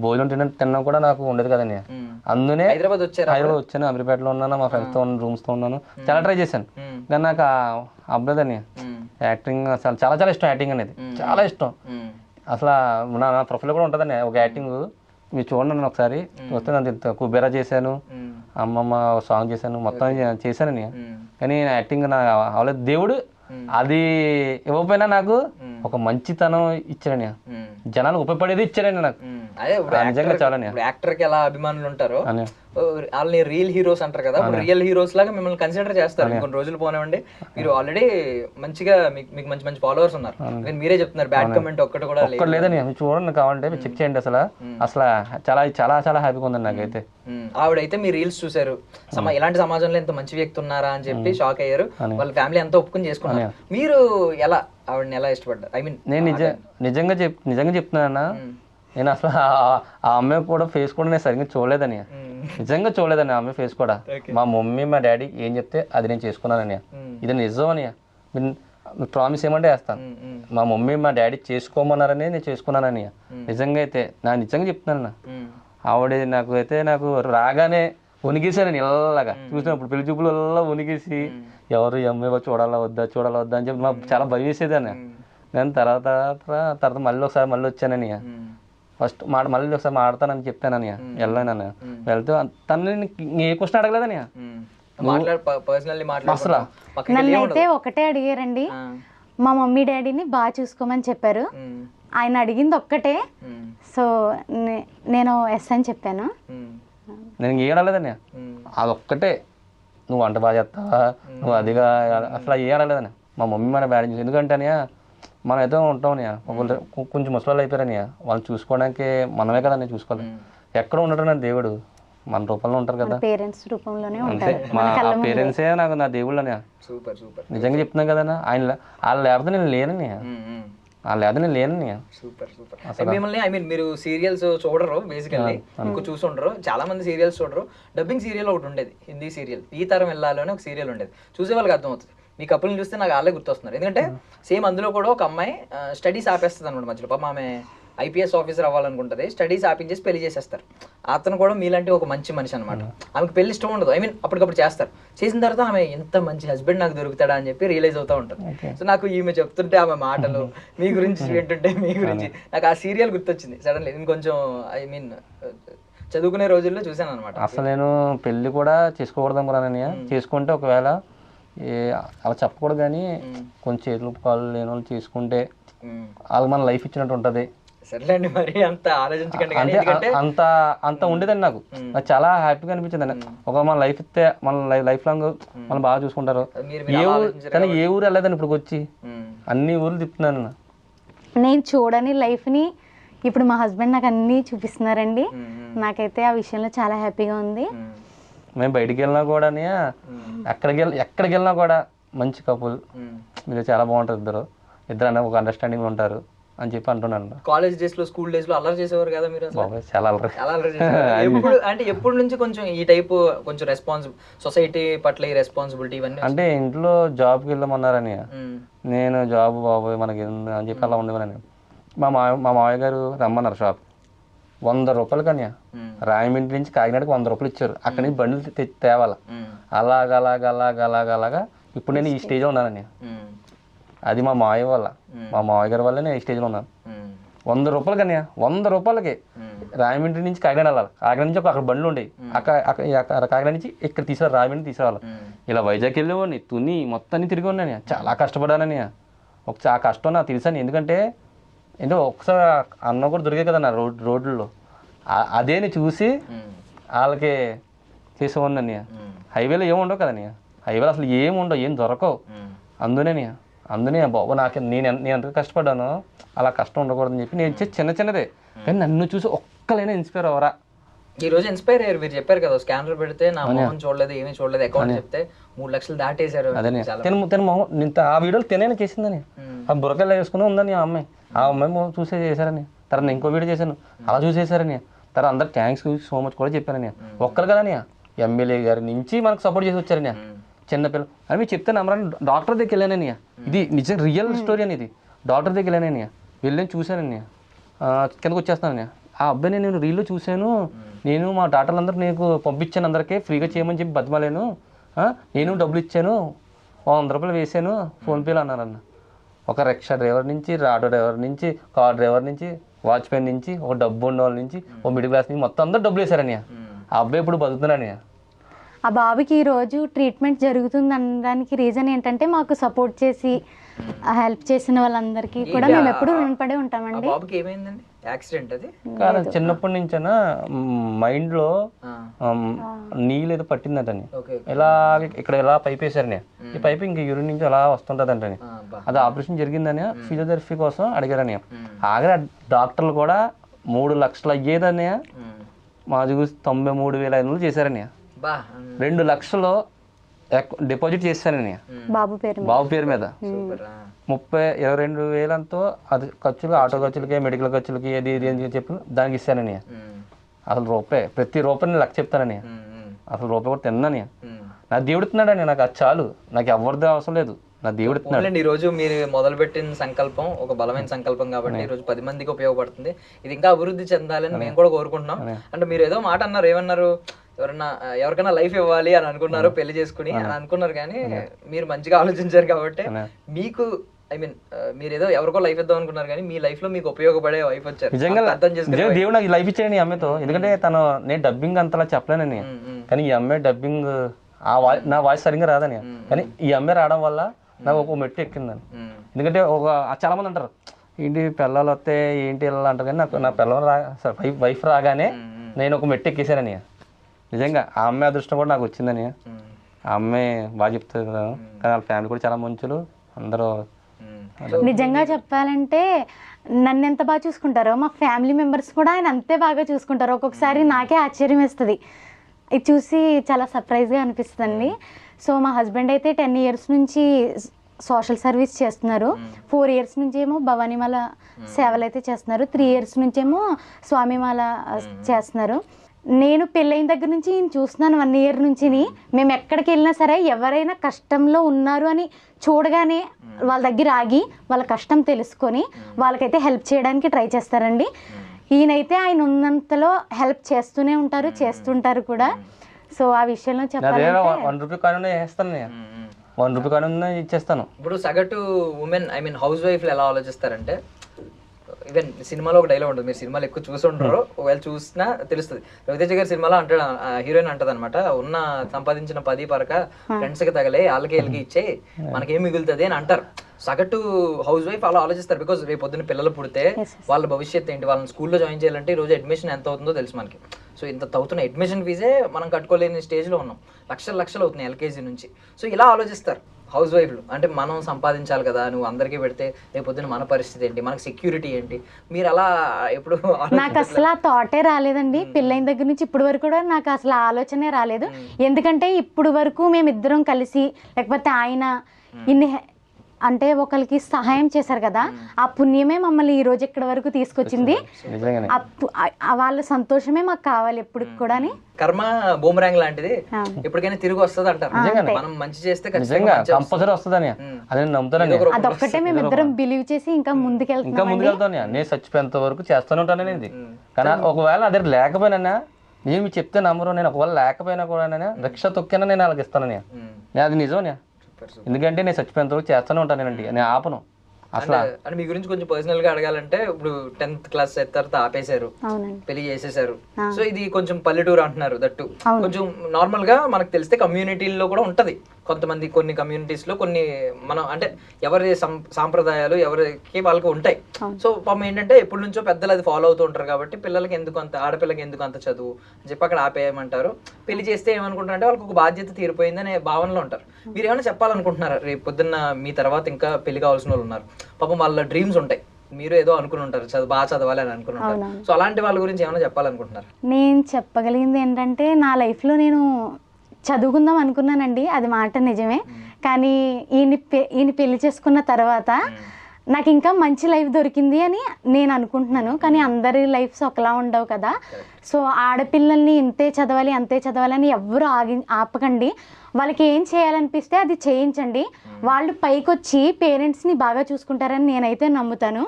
భోజనం తిన్నా కూడా నాకు ఉండదు కదని. అందునే హైదరాబాద్ వచ్చాను, అమీర్పేటలో ఉన్నాను, మా ఫ్రెండ్స్ తో రూమ్స్ తో ఉన్నాను, చాలా ట్రై చేశాను. కానీ నాకు అవ్వలేదని. యాక్టింగ్ అసలు చాలా చాలా ఇష్టం, యాక్టింగ్ అనేది చాలా ఇష్టం. అసలు నా ప్రొఫైల్ కూడా ఉంటుందని ఒక యాక్టింగ్. మీరు చూడండి నన్ను ఒకసారి వస్తే నన్ను కుబేరా చేశాను, అమ్మమ్మ సాంగ్ చేశాను, మొత్తం చేశానని. కానీ యాక్టింగ్ నాకు అవ్వలేదు. దేవుడు అది ఇవ్వకపోయినా నాకు ఒక మంచితనం ఇచ్చాడని, జనాలకు ఉపయోగపడేది ఇచ్చాడని నాకు. నిజంగా చాలా. యాక్టర్ కి ఎలా అభిమానులు ఉంటారో వాళ్ళని రియల్ హీరోస్ అంటారు కదా, రియల్ హీరోస్ లాగా మిమ్మల్ని కన్సిడర్ చేస్తారు. కొన్ని రోజులు పోనివ్వండి, మీరు ఆల్రెడీ మంచిగా మీకు మంచి మంచి ఫాలోవర్స్ ఉన్నారు. మీరే చెప్తున్నారు బ్యాడ్ కమెంట్ ఒక్కటి కూడా లేదని. చూడండి కావాలంటే చెక్ చేయండి. అసలు చాలా చాలా చాలా హ్యాపీగా ఉందండి నాకైతే. ఆవిడైతే మీ రీల్స్ చూసారు, ఇలాంటి సమాజంలో ఎంత మంచి వ్యక్తి ఉన్నారా అని చెప్పి షాక్ అయ్యారు. వాళ్ళ ఫ్యామిలీ అంతా ఒప్పుకొని చేసుకున్నారు. మీరు ఎలా ఆవిడని ఎలా ఇష్టపడ్డారు? నేను నిజంగా చెప్తున్నాను, నేను అసలు ఆ అమ్మాయి కూడా ఫేస్ కూడా నేను సరిగ్గా చూడలేదని, నిజంగా చూడలేదని. ఆ అమ్మాయి ఫేస్ కూడా మా మమ్మీ మా డాడీ ఏం చెప్తే అది నేను చేసుకున్నానని. ఇది నిజం అని ప్రామిస్ ఏమంటే వేస్తాను. మా మమ్మీ మా డాడీ చేసుకోమన్నారని నేను చేసుకున్నానని. నిజంగా అయితే నిజంగా చెప్తున్నాను. ఆవిడ నాకు రాగానే వణిగేశానని, ఇలాగా చూసినప్పుడు పెళ్లి చూపులు వణిగేసి ఎవరు ఈ అమ్మాయి చూడాలా వద్దా అని చెప్పి మాకు చాలా భయం వేసేదాన్ని. నేను తర్వాత మళ్ళీ వచ్చానని, ఫస్ట్ మళ్ళీ ఒకసారి మాడతానని చెప్పానని వెళ్ళానని. వెళ్తే తను ఏ క్వశ్చన్ అడగలేదని. నన్నైతే ఒకటే అడిగారండి, మా మమ్మీ డాడీని బాగా చూసుకోమని చెప్పారు. ఆయన అడిగింది ఒక్కటే. సో నేను ఎస్ అని చెప్పాను. నేను ఏడలేదన్నయ్య, అదొక్కటే నువ్వు వంట బాగా చేస్తావా, నువ్వు అదిగా అసలు ఏ అడగలేదన్నయ్య. మా మమ్మీ మన బ్యాడ్ చేసి, ఎందుకంటే అన్నయ్య మనం ఏదో ఉంటామన్నయ్య, కొంచెం ముసలాళ్ళు అయిపోయారన్నయ్య, వాళ్ళని చూసుకోవడానికి మనమే కదా నేను చూసుకోవాలి. ఎక్కడ ఉండడు నా దేవుడు, మన రూపంలో ఉంటారు కదా, పేరెంట్స్ రూపంలోనే అంతే. మా పేరెంట్సే నాకు నా దేవుళ్ళు అన్నయ్య. సూపర్ సూపర్, నిజంగా చెప్తున్నాను కదన్నా, ఆయన వాళ్ళు లేకపోతే నేను లేనన్నయ్య, వాళ్ళు లేకపోతే నేను లేనన్నయ్య. Super super. మిమ్మల్ని ఐ మీన్ మీరు సీరియల్స్ చూడరు బేసికల్లీ, ఎక్కువ చూసుండరు, చాలా మంది సీరియల్స్ చూడరు. డబ్బింగ్ సీరియల్ ఒకటి ఉండేది, హిందీ సీరియల్, ఈ తరం వెళ్ళాలి అని ఒక సీరియల్ ఉండేది, చూసే వాళ్ళకి అర్థమవుతుంది. మీ కపుల్ని చూస్తే నాకు వాళ్ళే గుర్తొస్తున్నారు, ఎందుకంటే సేమ్ అందులో కూడా ఒక అమ్మాయి స్టడీస్ ఆపేస్తుంది అనమాట మధ్యలో. పాపం ఆమె ఐపీఎస్ ఆఫీసర్ అవ్వాలనుకుంటుంది, స్టడీస్ ఆపించేసి పెళ్లి చేసేస్తారు. అతను కూడా మీలాంటి ఒక మంచి మనిషి అనమాట. ఆమెకు పెళ్లి ఇష్టం ఉండదు, ఐ మీన్ అప్పటికప్పుడు చేస్తారు. చేసిన తర్వాత ఆమె ఎంత మంచి హస్బెండ్ నాకు దొరుకుతాడా అని చెప్పి రియలైజ్ అవుతూ ఉంటారు. సో నాకు ఈమె చెప్తుంటే ఆమె మాటలు, మీ గురించి వింటుంటే మీ గురించి నాకు ఆ సీరియల్ గుర్తొచ్చింది సడన్లీ. ఇంకొంచెం ఐ మీన్ చదువుకునే రోజుల్లో చూసాను అనమాట. అసలు నేను పెళ్లి కూడా చేసుకోకూడదు అనుకున్నానన్నయ్య. చేసుకుంటే ఒకవేళ అలా చెప్పకూడదు, కానీ కొంచెం చేతులు కాళ్ళు లేని వాళ్ళు చేసుకుంటే వాళ్ళకి మన లైఫ్ ఇచ్చినట్టు ఉంటుంది. సర్లేండి, మరి అంత ఆలోచించకండి. అంత అంత ఉండేదండి నాకు చాలా హ్యాపీగా అనిపించింది అండి. ఒక మన లైఫ్ ఇస్తే మన లైఫ్ లాంగ్ మనం బాగా చూసుకుంటారు. ఏ ఊరు కానీ ఏ ఊరు వెళ్ళలేదండి ఇప్పుడు వచ్చి, అన్ని ఊర్లు తిప్పుతున్నాను. నేను చూడని లైఫ్ని ఇప్పుడు మా హస్బెండ్ నాకు అన్నీ చూపిస్తున్నారండి. నాకైతే ఆ విషయంలో చాలా హ్యాపీగా ఉంది. మేము బయటికి వెళ్ళినా కూడా ఎక్కడికి వెళ్ళినా కూడా మంచి కపుల్, మీరు చాలా బాగుంటారు, ఇద్దరు అన్న ఒక అండర్స్టాండింగ్ ఉంటారు అని చెప్పి అంటున్నాను. కాలేజ్ డేస్ లో, స్కూల్ డేస్ లో అల్లరి చేసేవారు కదా మీరు? చాలా అల్లరి ఎప్పుడు అంటే ఎప్పుడు నుంచి కొంచెం ఈ టైపు కొంచెం సొసైటీ పట్ల ఈ రెస్పాన్సిబిలిటీ ఇవన్నీ అంటే ఇంట్లో జాబ్కి వెళ్ళమన్నారని, నేను జాబ్ బాబోయ్ మనకి అని చెప్పి అలా ఉండేవారని. మా మావయ్య గారు రమ్మన్నారు షాప్, 100 రూపాయలు కన్యా రాయమండ్రి నుంచి కాకినాడకి 100 రూపాయలు ఇచ్చారు. అక్కడి నుంచి బండ్లు తేవాల. అలాగా ఇప్పుడు నేను ఈ స్టేజ్లో ఉన్నానని, అది మా మావయ్య వల్ల, మా మావయ్య గారి వల్ల నేను ఈ స్టేజ్లో ఉన్నాను. 100 రూపాయలు కన్యా, 100 రూపాయలకి రాయమండ్రి నుంచి కాకినాడ వెళ్ళాలి. కాకినాడ నుంచి అక్కడ బండ్లు ఉండేవి, కాకినాడ నుంచి ఇక్కడ రాయమండ్రి తీసుకురావాలి. ఇలా వైజాగ్ వెళ్ళేవాడిని, తుని మొత్తాన్ని తిరిగి ఉన్నాను. చాలా కష్టపడానని, ఆ కష్టం నాకు తెలుసని. ఎందుకంటే ఒకసారి అన్న కూడా దొరికే కదా నా రోడ్లలో, అదేని చూసి వాళ్ళకి చేసేవాడిని. హైవేలో ఏముండవు కదన్నయ్య, హైవేలో అసలు ఏముండవు, ఏం దొరకవు. అందునే బాబు నాకు నేను ఎంత కష్టపడ్డానో అలా కష్టం ఉండకూడదని చెప్పి నేను ఇచ్చే చిన్నదే, కానీ నన్ను చూసి ఒక్కలైనా ఇన్స్పైర్ అవ్వరా. ఈ రోజు ఇన్స్పైర్ అయ్యారు. మీరు చెప్పారు కదా, స్కానర్ పెడితే నా మొహం చూడలేదు, ఏమీ చూడలేదు, అకౌంట్ చెప్తే 3 లక్షలు దాటేశారు. అదే తన మొహం ఆ వీడియోలు తినే చేసిందని, ఆ బుర్రకాయలు వేసుకుని ఉందని ఆ అమ్మాయి చూసే చేశారని. తర్వాత ఇంకో వీడియో చేశాను, అలా చూసేశారని. తర్వాత అందరు థ్యాంక్స్ సో మచ్ కూడా చెప్పారని. ఒక్కరు కదని ఎమ్మెల్యే గారి నుంచి మనకు సపోర్ట్ చేసి వచ్చారని. చిన్నపిల్ల అని మీరు చెప్తే నమ్మరని డాక్టర్ దగ్గరికి వెళ్ళానని. ఇది నిజం రియల్ స్టోరీ అని. ఇది డాక్టర్ దగ్గరికి వెళ్ళానని, వెళ్ళని చూశానని, కిందకు వచ్చేస్తానని. ఆ అబ్బాయిని నేను రీల్లో చూశాను, నేను మా డాక్టర్లు అందరూ నీకు పంపించాను, అందరికీ ఫ్రీగా చేయమని చెప్పి బతిమాలేను, నేను డబ్బులు ఇచ్చాను, 100 రూపాయలు వేసాను ఫోన్పేలో అన్నారన్న. ఒక రిక్షా డ్రైవర్ నుంచి, ఆటో డ్రైవర్ నుంచి, కార్ డ్రైవర్ నుంచి, వాచ్మెన్ నుంచి, ఒక డబ్బు ఉన్న వాళ్ళ నుంచి, ఒక మిడిల్ క్లాస్ నుంచి మొత్తం అందరూ డబ్బులు వేశారని. ఆ అబ్బాయి ఇప్పుడు బతుకుతున్నానని. ఆ బాబుకి ఈరోజు ట్రీట్మెంట్ జరుగుతుంది అనడానికి రీజన్ ఏంటంటే మాకు సపోర్ట్ చేసి హెల్ప్ చేసిన వాళ్ళందరికీ కూడా మేము ఎప్పుడు రుణపడి ఉంటామండి. బాబుకి ఏమైందండి? యాక్సిడెంట్ అది కాదు, చిన్నప్పటి నుంచైనా మైండ్లో నీళ్ళు ఏదో పట్టిందంటని, ఇలా ఇక్కడ ఇలా పైప్ వేసారని. ఈ పైప్ ఇంక యూరిన్ నుంచి అలా వస్తుంటదంటని. అది ఆపరేషన్ జరిగిందని ఫిజియోథెరపీ కోసం అడిగారని. ఆగరా డాక్టర్లు కూడా 3 లక్షలు అయ్యేదని మా చూసి 93,500 చేశారని. 2 లక్షలు డిపాజిట్ చేశానని బాబు పేరు మీద. 22,000 అది ఖర్చులు, ఆటో ఖర్చులకి, మెడికల్ ఖర్చులకి, అది ఇది అని చెప్పి దానికి ఇస్తానని. అసలు ప్రతి రూపాయి నేను లెక్క చెప్తానని. అసలు రూపాయి కూడా తిన్నాని. నా దేవుడుతున్నాడని, నాకు అది చాలు, నాకు ఎవరిదే అవసరం లేదు, నా దేవుడుతున్నాడు. ఈ రోజు మీరు మొదలుపెట్టిన సంకల్పం ఒక బలమైన సంకల్పం కాబట్టి ఈ రోజు 10 మందికి ఉపయోగపడుతుంది. ఇది ఇంకా అభివృద్ధి చెందాలని మేము కూడా కోరుకుంటున్నాం. అంటే మీరు ఏదో మాట అన్నారు, ఏమన్నారు, ఎవరికైనా లైఫ్ ఇవ్వాలి అని అనుకున్నారు, పెళ్లి చేసుకుని అని అనుకున్నారు, కానీ మీరు మంచిగా ఆలోచించారు కాబట్టి మీకు ఐ మీన్ మీరు ఏదో ఎవరికో లైఫ్ ఇద్దాం అనుకున్నారు, కానీ మీ లైఫ్ లో మీకు ఉపయోగపడే వైఫ్ వచ్చారు. నిజంగా అర్థం చేసుకుని దేవుడు నాకు లైఫ్ ఇచ్చాడు ఈ అమ్మాయితో. ఎందుకంటే నేను డబ్బింగ్ అంతలా చెప్పలేనని, కానీ ఈ అమ్మాయి డబ్బింగ్ నా వాయిస్ సరిగ్గా రాదని, కానీ ఈ అమ్మాయి రావడం వల్ల నాకు ఒక మెట్టు ఎక్కిందని. ఎందుకంటే చాలా మంది అంటారు ఏంటి పిల్లలు వస్తే ఏంటి వెళ్ళాలి అంటారు, కానీ నాకు నా పిల్లలు వైఫ్ రాగానే నేను ఒక మెట్టు ఎక్కేసానని. నిజంగా ఆ అమ్మాయి అదృష్టం కూడా నాకు వచ్చిందని. ఆ అమ్మాయి బాగా చెప్తుంది కదా, కానీ వాళ్ళ ఫ్యామిలీ కూడా చాలా మంచులు అందరూ. నిజంగా చెప్పాలంటే నన్ను ఎంత బాగా చూసుకుంటారో మా ఫ్యామిలీ మెంబర్స్ కూడా ఆయన అంతే బాగా చూసుకుంటారు. ఒక్కొక్కసారి నాకే ఆశ్చర్యం వేస్తుంది, ఇది చూసి చాలా సర్ప్రైజ్గా అనిపిస్తుంది. సో మా హస్బెండ్ అయితే 10 years నుంచి సోషల్ సర్వీస్ చేస్తున్నారు. 4 years నుంచి ఏమో భవానీమాల సేవలు అయితే చేస్తున్నారు. 3 years నుంచేమో స్వామిమాల చేస్తున్నారు. నేను పెళ్ళైన దగ్గర నుంచి నేను చూస్తున్నాను 1 year నుంచి. మేము ఎక్కడికి వెళ్ళినా సరే ఎవరైనా కష్టంలో ఉన్నారు అని చూడగానే వాళ్ళ దగ్గర ఆగి వాళ్ళ కష్టం తెలుసుకొని వాళ్ళకైతే హెల్ప్ చేయడానికి ట్రై చేస్తారండి. ఈయనైతే ఆయన ఉన్నంతలో హెల్ప్ చేస్తూనే ఉంటారు, చేస్తుంటారు కూడా. సో ఆ విషయంలో చెప్పాలంటే 1 రూపీ కాయిన్ వేస్తాను, 1 రూపీ కాయిన్ ఇచ్చేస్తాను. ఇప్పుడు సగటు ఉమెన్ హౌస్ వైఫ్లు ఎలా ఆలోచిస్తారంటే, ఈవెన్ సినిమాలో ఒక డైలాగ్ ఉంటుంది, మీరు సినిమాలు ఎక్కువ చూసి ఉండరు, ఒకవేళ చూసినా తెలుస్తుంది. రవితేజ గారి సినిమాలో అంటాడు, హీరోయిన్ అంటది అనమాట, ఉన్న సంపాదించిన 10 పరక ఫ్రెండ్స్కి తగలే వాళ్ళకి వీళ్ళకి ఇచ్చే మనకేం మిగులుతుంది అని అంటారు. సగటు హౌస్ వైఫ్ అలా ఆలోచిస్తారు. బికాజ్ రేపు పొద్దున్న పిల్లలు పుడితే వాళ్ళ భవిష్యత్తు ఏంటి, వాళ్ళని స్కూల్లో జాయిన్ చేయాలంటే ఈ రోజు అడ్మిషన్ ఎంత అవుతుందో తెలుసు మనకి. సో ఇంత అవుతున్న అడ్మిషన్ ఫీజే మనం కట్టుకోలేని స్టేజ్లో ఉన్నాం, లక్షలు అవుతున్నాయి ఎల్కేజీ నుంచి. సో ఇలా ఆలోచిస్తారు హౌస్ వైఫ్లు. అంటే మనం సంపాదించాలి కదా, నువ్వు అందరికీ పెడితే రేపు పొద్దున్న మన పరిస్థితి ఏంటి, మనకి సెక్యూరిటీ ఏంటి, మీరు అలా ఎప్పుడు నాకు అసలు ఆ థాటే రాలేదండి. పెళ్ళైన దగ్గర నుంచి ఇప్పుడు వరకు కూడా నాకు అసలు ఆలోచనే రాలేదు. ఎందుకంటే ఇప్పుడు వరకు మేమిద్దరం కలిసి, లేకపోతే ఆయన ఇన్ని అంటే ఒకరికి సహాయం చేశారు కదా, ఆ పుణ్యమే మమ్మల్ని ఈ రోజు ఇక్కడ వరకు తీసుకొచ్చింది. వాళ్ళ సంతోషమే మాకు కావాలి ఎప్పటికి కూడా. కర్మ బూమరాంగ్ లాంటిది, ఎప్పటికైనా తిరిగి వస్తుంది అంటారు. మనం మంచి చేస్తే కంపల్సరీ వస్తుందని అదే నమ్ముతాను. అదొక్కటే మేము ఇద్దరం బిలీవ్ చేసి ఇంకా ముందుకెళ్తాను. నేను చచ్చిపోయేంత వరకు చేస్తూనే ఉంటాను అనేది. కానీ ఒకవేళ అదే లేకపోయినా నేను మీకు చెప్తే నమ్మరు. నేను ఒకవేళ లేకపోయినా కూడా రిక్ష తొక్కినా నేను అలాగ ఇస్తానని, అది నిజం. ఎందుకంటే నేను చచ్చిపోయేంత వరకు చేస్తూనే ఉంటానండి, నేను ఆపను అసలు. అంటే మీ గురించి కొంచెం పర్సనల్ గా అడగాలంటే, ఇప్పుడు 10th క్లాస్ తర్వాత ఆపేశారు, పెళ్లి చేసేసారు. సో ఇది కొంచెం పల్లెటూరు అంటున్నారు, దట్టు కొంచెం నార్మల్ గా మనకు తెలిస్తే కమ్యూనిటీల్లో కూడా ఉంటది. కొంతమంది కొన్ని కమ్యూనిటీస్ లో కొన్ని మనం అంటే ఎవరి సాంప్రదాయాలు ఎవరికి వాళ్ళకి ఉంటాయి. సో పాపం ఏంటంటే ఎప్పటి నుంచో పెద్దలు అది ఫాలో అవుతూ ఉంటారు కాబట్టి పిల్లలకి ఎందుకు అంత, ఆడపిల్లకి ఎందుకు అంత చదువు అని చెప్పి అక్కడ ఆపేయమంటారు. పెళ్లి చేస్తే ఏమనుకుంటారంటే వాళ్ళకి ఒక బాధ్యత తీరిపోయింది అనే భావనలో ఉంటారు. మీరు ఏమైనా చెప్పాలనుకుంటున్నారా, రేపు పొద్దున్న మీ తర్వాత ఇంకా పెళ్లి కావాల్సిన వాళ్ళు ఉన్నారు, పాపం వాళ్ళ డ్రీమ్స్ ఉంటాయి, మీరు ఏదో అనుకుని ఉంటారు, బాగా చదవాలి అని అనుకుని ఉంటారు. సో అలాంటి వాళ్ళ గురించి ఏమైనా చెప్పాలనుకుంటున్నారు? నేను చెప్పగలిగింది ఏంటంటే, నా లైఫ్లో నేను చదువుకుందాం అనుకున్నానండి, అది మాట నిజమే. కానీ ఈయన పెళ్లి చేసుకున్న తర్వాత నాకు ఇంకా మంచి లైఫ్ దొరికింది అని నేను అనుకుంటున్నాను. కానీ అందరి లైఫ్స్ ఒకలా ఉండవు కదా. సో ఆడపిల్లల్ని ఇంతే చదవాలి అంతే చదవాలని ఎవ్వరూ ఆపకండి. వాళ్ళకి ఏం చేయాలనిపిస్తే అది చేయించండి. వాళ్ళు పైకి వచ్చి పేరెంట్స్ని బాగా చూసుకుంటారని నేనైతే నమ్ముతాను.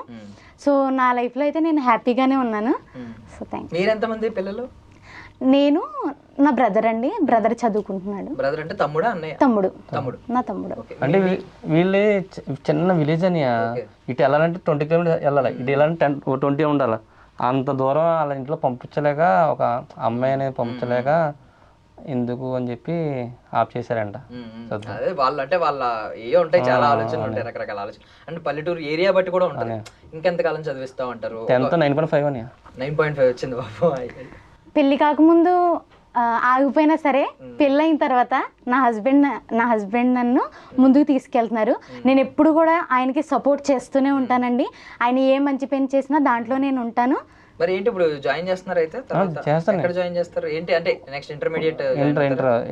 సో నా లైఫ్లో అయితే నేను హ్యాపీగానే ఉన్నాను. So thank you. మీరెంతమంది పిల్లలు? నేను, నా బ్రదర్ అండి. బ్రదర్ చదువుకుంటున్నాడు. బ్రదర్ అంటే తమ్ముడా అన్నయ్య? తమ్ముడు. నా తమ్ముడు. అంటే వీళ్ళే చిన్న విలేజ్ అని, ఇటు వెళ్ళాలంటే 20 kilometers వెళ్ళాలి, ఇటు వెళ్ళాలంటే 20 ఉండాలి. అంత దూరం వాళ్ళ ఇంట్లో పంపించలేక, ఒక అమ్మాయి అనేది పంపించలేక ఎందుకు అని చెప్పి ఆఫ్ చేశారంట. అదే వాళ్ళు అంటే వాళ్ళ ఏ ఉంటాయి, చాలా ఆలోచనలు ఉంటాయి, రకరకాల ఆలోచన. అంటే పల్లెటూరు ఏరియా బట్టి కూడా ఉంటుంది. ఇంకెంతకాలం చదివిస్తా ఉంటారు? 10th 9.5 అని. 9.5 వచ్చింది బాబు. పెళ్లి కాకముందు ఆగిపోయినా సరే, పెళ్ళైన తర్వాత నా హస్బెండ్ నన్ను ముందుకు తీసుకెళ్తున్నారు. నేను ఎప్పుడు కూడా ఆయనకి సపోర్ట్ చేస్తూనే ఉంటానండి. ఆయన ఏ మంచి పని చేసినా దాంట్లో నేను ఉంటాను. మరి ఏంటి ఇప్పుడు జాయిన్ చేస్తున్నారు? అయితే ఎక్కడ జాయిన్ చేస్తారు ఏంటి? అంటే నెక్స్ట్ ఇంటర్మీడియట్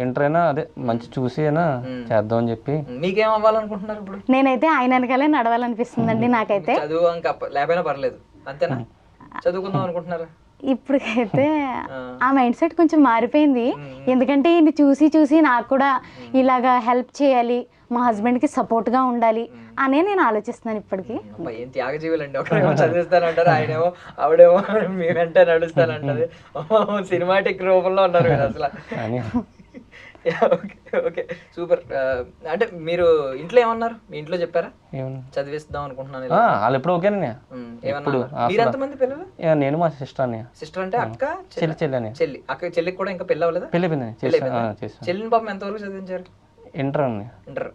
ఇంటర్ అయినా అదే మంచి చూసి అయినా చేద్దాం అని చెప్పి. మీకేం అవ్వాలనుకుంటున్నారు ఇప్పుడు? నేనైతే ఆయన వెనకాలే నడవాలనిపిస్తుందండి నాకైతే. చదువు ఇంకా లేకపోయినా పర్లేదు అంతేనా? చదువుకుందాం అనుకుంటున్నారా? ఇప్పటికైతే ఆ మైండ్ సెట్ కొంచెం మారిపోయింది. ఎందుకంటే ఈయన చూసి నాకు కూడా ఇలాగా హెల్ప్ చేయాలి, మా హస్బెండ్కి సపోర్ట్గా ఉండాలి అనే నేను ఆలోచిస్తున్నాను ఇప్పటికి. ఏం త్యాగజీవులండి, ఒకరేమో చదివిస్తానంటారు, ఆయనేమో ఆవిడేమో మీ వెంట నడుస్తానంటారు. సినిమాటిక్ రూపంలో ఉన్నారు మీరు అసలు. Okay super. అంటే మీరు ఇంట్లో ఏమన్నారు? మీ ఇంట్లో చెప్పారా చదివిస్తాం అనుకుంటున్నాను? వాళ్ళు ఎప్పుడు ఓకేనా? మీరు ఎంతమంది పిల్లలు? నేను మా సిస్టర్ అన్నయ్య. సిస్టర్ అంటే అక్క, చెల్లి. చెల్లి. అక్క చెల్లికి కూడా ఇంకా పెళ్ళి అవ్వలేదా? పెళ్ళిపోయింది. చెల్లిని పాపం ఎంతవరకు చదివించారు? ఇంటర్ అండి. ఇంటర్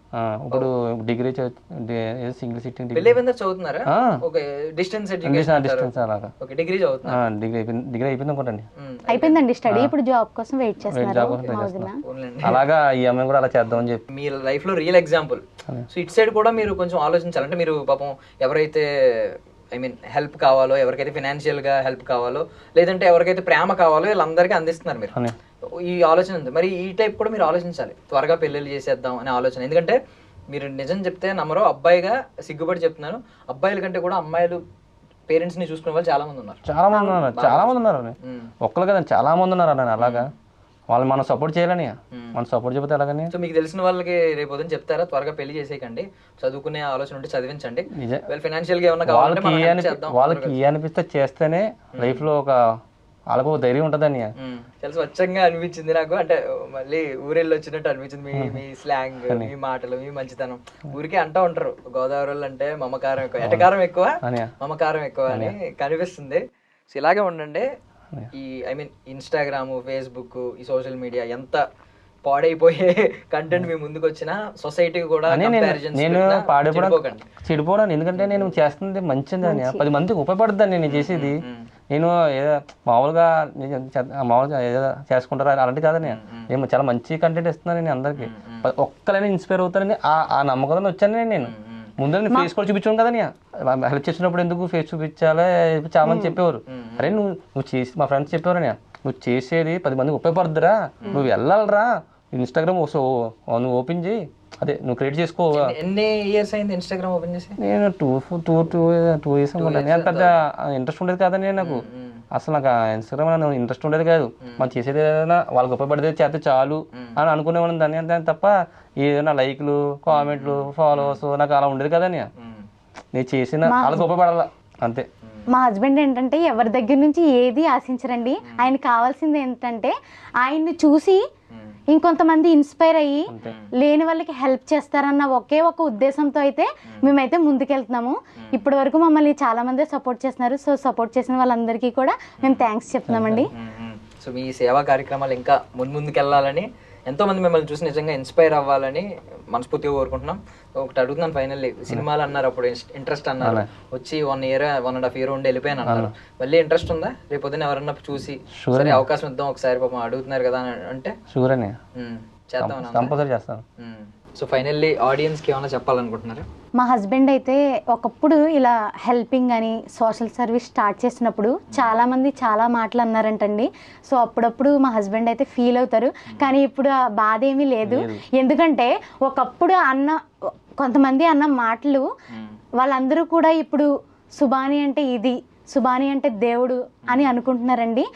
ఇప్పుడు డిగ్రీ సింగిల్ సిట్టింగ్ పెళ్ళి అయిపోయిందా చదువుతున్నారా? ఓకే, డిస్టెన్స్ డిస్టెన్స్ అలాగా. ఓకే, డిగ్రీ చదువుతున్నారు. డిగ్రీ అయిపోయింది అనుకోండి. అయిపోయిందండి స్టడీ, ఇప్పుడు జాబ్ కోసం వెయిట్ చేస్తున్నారు. అలాగా ఈ అమ్మాయి కూడా అలా చేద్దామని చెప్పి మీ లైఫ్ లో రియల్ ఎగ్జాంపుల్. సో ఇటు సైడ్ కూడా మీరు కొంచెం ఆలోచించాలి. అంటే మీరు పాపం ఎవరైతే హెల్ప్ కావాలో, ఎవరికైతే ఫినాన్షియల్ గా హెల్ప్ కావాలో, లేదంటే ఎవరికైతే ప్రేమ కావాలో వీళ్ళందరికీ అందిస్తున్నారు మీరు. ఈ ఆలోచన ఉంది. మరి ఈ టైప్ కూడా మీరు ఆలోచించాలి, త్వరగా పెళ్ళిళ్ళు చేసేద్దాం అనే ఆలోచన. ఎందుకంటే మీరు నిజం చెప్తే నమ్మరో, అబ్బాయిగా సిగ్గుపడి చెప్తున్నాను, అబ్బాయిల కంటే కూడా అమ్మాయిలు పేరెంట్స్ ని చూసుకునే వాళ్ళు చాలా మంది ఉన్నారు. చాలా మంది ఉన్నారు ఒక్కరు కదండి, చాలా మంది ఉన్నారు అన్న. అలాగా వాళ్ళు మనం సపోర్ట్ చేయాలని, మనం సపోర్ట్ చెప్తే ఎలాగని. సో మీకు తెలిసిన వాళ్ళకి రేపు ఉదయం చెప్తారా, త్వరగా పెళ్లి చేసేయకండి, చదువుకునే ఆలోచన ఉంటే చదివించండి, ఫైనాన్షియల్ గా ఏమన్నా వాళ్ళకి అనిపిస్తే చేస్తేనే లైఫ్ లో ఒక వాళ్ళకు ధైర్యం ఉంటదని. చాలా స్వచ్ఛంగా అనిపించింది నాకు. అంటే మళ్ళీ ఊరెళ్ళి వచ్చినట్టు అనిపించింది మీ స్లాంగ్, మీ మాటలు, మీ మంచితనం. ఊరికే అంటూ ఉంటారు గోదావరి వాళ్ళు అంటే మమకారం ఎక్కువ, ఎటకారం ఎక్కువ, మమకారం ఎక్కువ అని కనిపిస్తుంది. సో ఇలాగే ఉండండి. ఈ ఇన్స్టాగ్రామ్, ఫేస్బుక్, ఈ సోషల్ మీడియా ఎంత పాడైపోయే కంటెంట్ మీ ముందుకు వచ్చినా సొసైటీకి కూడా నేను చెడిపోవడం. ఎందుకంటే నేను చేస్తుంది మంచిదని 10 మందికి ఉపయోగపడుతుంది నేను చేసేది. నేను ఏదో మామూలుగా ఏదో చేసుకుంటారా అలాంటి కాదని, నేను చాలా మంచి కంటెంట్ ఇస్తున్నాను నేను అందరికి. ఒక్కరైనా ఇన్స్పైర్ అవుతానని ఆ నమ్మకంతో వచ్చాను నేను. ముందు నేను ఫేస్ కూడా చూపించాను కదా, హెల్ప్ చేసినప్పుడు ఎందుకు ఫేస్ చూపించాలి చాలా మంది చెప్పేవారు. అరే నువ్వు చేసి, మా ఫ్రెండ్స్ చెప్పేవారు, నువ్వు చేసేది 10 మందికి ఉపయోగపడుతురా, నువ్వు వెళ్ళాలరా, ఇన్స్టాగ్రామ్ నువ్వు ఓపెన్ చేయి, అదే నువ్వు క్రియేట్ చేసుకో. ఎన్ని ఇయర్స్ అయింది ఇన్స్టాగ్రామ్ ఓపెన్ చేసి? నేను 2 ఇయర్స్ అనుకుంటాను. పెద్ద ఇంట్రెస్ట్ ఉండేది కాదని నాకు, అసలు నాకు ఇన్స్టాగ్రామ్ ఇంట్రెస్ట్ ఉండేది కాదు. మనం చేసేది ఏదైనా వాళ్ళకి ఉపయోగపడితే చేస్తే చాలు అని అనుకునేవాడిని దాన్ని అంతే తప్ప ఏదైనా లైక్లు, కామెంట్లు, ఫాలోవర్స్ నాకు అలా ఉండేది కదని. నేను చేసిన వాళ్ళకి ఉపయోగపడాల అంతే. మా హస్బెండ్ ఏంటంటే ఎవరి దగ్గర నుంచి ఏది ఆశించరండి. ఆయన కావాల్సింది ఏంటంటే ఆయన్ని చూసి ఇంకొంతమంది ఇన్స్పైర్ అయ్యి లేని వాళ్ళకి హెల్ప్ చేస్తారన్న ఒకే ఒక ఉద్దేశంతో అయితే మేమైతే ముందుకెళ్తున్నాము. ఇప్పటి వరకు మమ్మల్ని చాలా మంది సపోర్ట్ చేస్తున్నారు. సో సపోర్ట్ చేసిన వాళ్ళందరికీ కూడా మేము థ్యాంక్స్ చెప్తున్నామండి. సో మీ సేవా కార్యక్రమాలు ఇంకా ముందుకెళ్ళాలని, ఎంతోమంది మిమ్మల్ని చూసి నిజంగా ఇన్స్పైర్ అవ్వాలని మనస్ఫూర్తిగా కోరుకుంటున్నాం. ఒకటి అడుగుతున్నాను ఫైనల్లీ, సినిమాలు అన్నారు అప్పుడు ఇంట్రెస్ట్ అన్నారు, వచ్చి 1 year 1.5 year ఉండి వెళ్ళిపోయాను అన్నారు. మళ్ళీ ఇంట్రెస్ట్ ఉందా? రేపు పొద్దున్న ఎవరన్నా చూసి సరే అవకాశం ఇద్దాం ఒకసారి, పాపం అడుగుతున్నారు కదా అంటే చేద్దాం. సో ఫైనల్లీ ఆడియన్స్కి ఏమైనా చెప్పాలనుకుంటున్నారా? మా హస్బెండ్ అయితే ఒకప్పుడు ఇలా హెల్పింగ్ అని సోషల్ సర్వీస్ స్టార్ట్ చేసినప్పుడు చాలామంది చాలా మాటలు అన్నారంటండి. సో అప్పుడప్పుడు మా హస్బెండ్ అయితే ఫీల్ అవుతారు, కానీ ఇప్పుడు ఆ బాధ ఏమీ లేదు. ఎందుకంటే ఒకప్పుడు కొంతమంది అన్న మాటలు వాళ్ళందరూ కూడా ఇప్పుడు సుబాని అంటే ఇది, సుబాని అంటే దేవుడు అని అనుకుంటున్నారండి.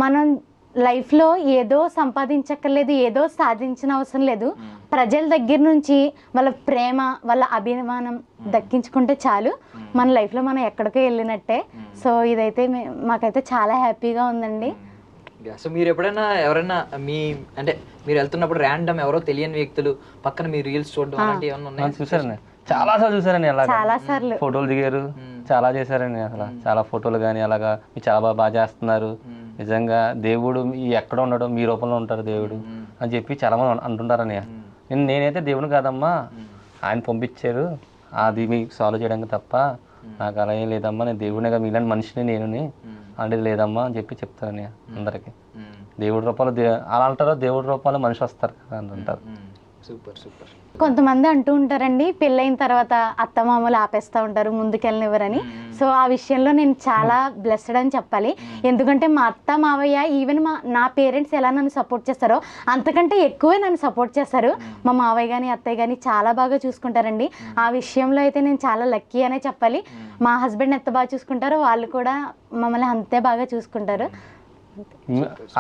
మనం లైఫ్లో ఏదో సంపాదించక్కర్లేదు, ఏదో సాధించిన అవసరం లేదు. ప్రజల దగ్గర నుంచి వాళ్ళ ప్రేమ, వాళ్ళ అభిమానం దక్కించుకుంటే చాలు, మన లైఫ్లో మనం ఎక్కడికో వెళ్ళినట్టే. సో ఇదైతే మాకైతే చాలా హ్యాపీగా ఉందండి. సో మీరు ఎప్పుడైనా ఎవరైనా అంటే మీరు వెళ్తున్నప్పుడు ర్యాండమ్ ఎవరో తెలియని వ్యక్తులు పక్కన మీ రీల్స్ చూడడం అలాంటివి ఏమన్నా ఉన్నాయా? చూసారండి, చాలా సార్లు చూసారండి. చాలా సార్లు ఫోటోలు దిగారు, చాలా చేశారండి. అసలు చాలా ఫోటోలు కానీ అలాగా మీరు చాలా బాగా చేస్తున్నారు, నిజంగా దేవుడు ఎక్కడ ఉండడం మీ రూపంలో ఉంటారు దేవుడు అని చెప్పి చాలా మంది అంటుంటారని. నేనైతే దేవుడు కాదమ్మా, ఆయన పంపించారు, అది మీకు సాల్వ్ చేయడానికి తప్ప నాకు అలా ఏం లేదమ్మా, నేను దేవుడినిగా మీలాంటి మనిషిని నేనుని అనేది లేదమ్మా అని చెప్పి చెప్తారని అందరికి. దేవుడి రూపాలు అలా అంటారు, దేవుడి రూపాలు మనిషి వస్తారు కదా అని అంటారు. Super super. కొంతమంది అంటూ ఉంటారండి పెళ్ళైన తర్వాత అత్తమామలు ఆపేస్తూ ఉంటారు, ముందుకెళ్ళనివ్వరని. సో ఆ విషయంలో నేను చాలా బ్లెస్డ్ అని చెప్పాలి. ఎందుకంటే మా అత్త మావయ్య ఈవెన్ నా పేరెంట్స్ ఎలా నన్ను సపోర్ట్ చేస్తారో అంతకంటే ఎక్కువే నన్ను సపోర్ట్ చేస్తారు. మా మావయ్య కానీ అత్తయ్య కానీ చాలా బాగా చూసుకుంటారండి. ఆ విషయంలో అయితే నేను చాలా లక్కీ అనే చెప్పాలి. మా హస్బెండ్ ఎంత బాగా చూసుకుంటారో వాళ్ళు కూడా మమ్మల్ని అంతే బాగా చూసుకుంటారు.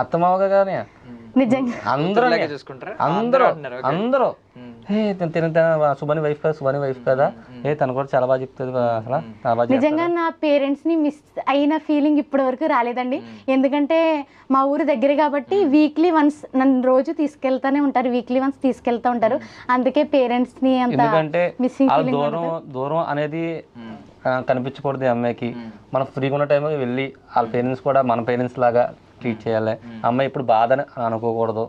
అత్తమావగా కానీ నిజంగా అందరూ సుబాని వైఫ్ కదా, సుబాని వైఫ్ కదా, తను కూడా చాలా బాగా చెప్తుంది. అసలు నిజంగా నా పేరెంట్స్ ని మిస్ అయిన ఫీలింగ్ ఇప్పటి వరకు రాలేదండి. ఎందుకంటే మా ఊరు దగ్గర కాబట్టి వీక్లీ వన్స్ నన్ను రోజు తీసుకెళ్తానే ఉంటారు, వీక్లీ వన్స్ తీసుకెళ్తా ఉంటారు. అందుకే పేరెంట్స్ ని అంత మిస్సింగ్ ఫీలింగ్. దూరం అనేది కనిపించకూడదు ఈ అమ్మాయికి. మనం ఫ్రీగా ఉన్న టైంలో వెళ్ళి వాళ్ళ పేరెంట్స్ కూడా మన పేరెంట్స్ లాగా ట్రీట్ చేయాలి. అమ్మాయి ఇప్పుడు బాధ అని అనుకోకూడదు.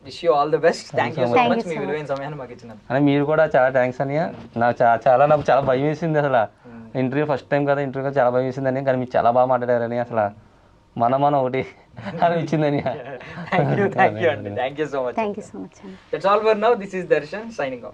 Wish you all the best. Thank you so Thank much you me so విలువైన సమయాన్ని మాకు ఇచ్చినందుకు. అని మీరు కూడా చాలా థ్యాంక్స్ అనియ. నాకు నాకు చాలా భయం వేసింది అసలు. ఇంటర్వ్యూ ఫస్ట్ టైం కదా, ఇంటర్వ్యూ చాలా భయం వేసిందని, కానీ మీరు చాలా బాగా మాట్లాడారని అసలు మనం ఒకటి అనిపించిందని. థ్యాంక్ యూ అండి. Thank you so much. Thank you so much అండి. That's all for now. This is Darshan signing of.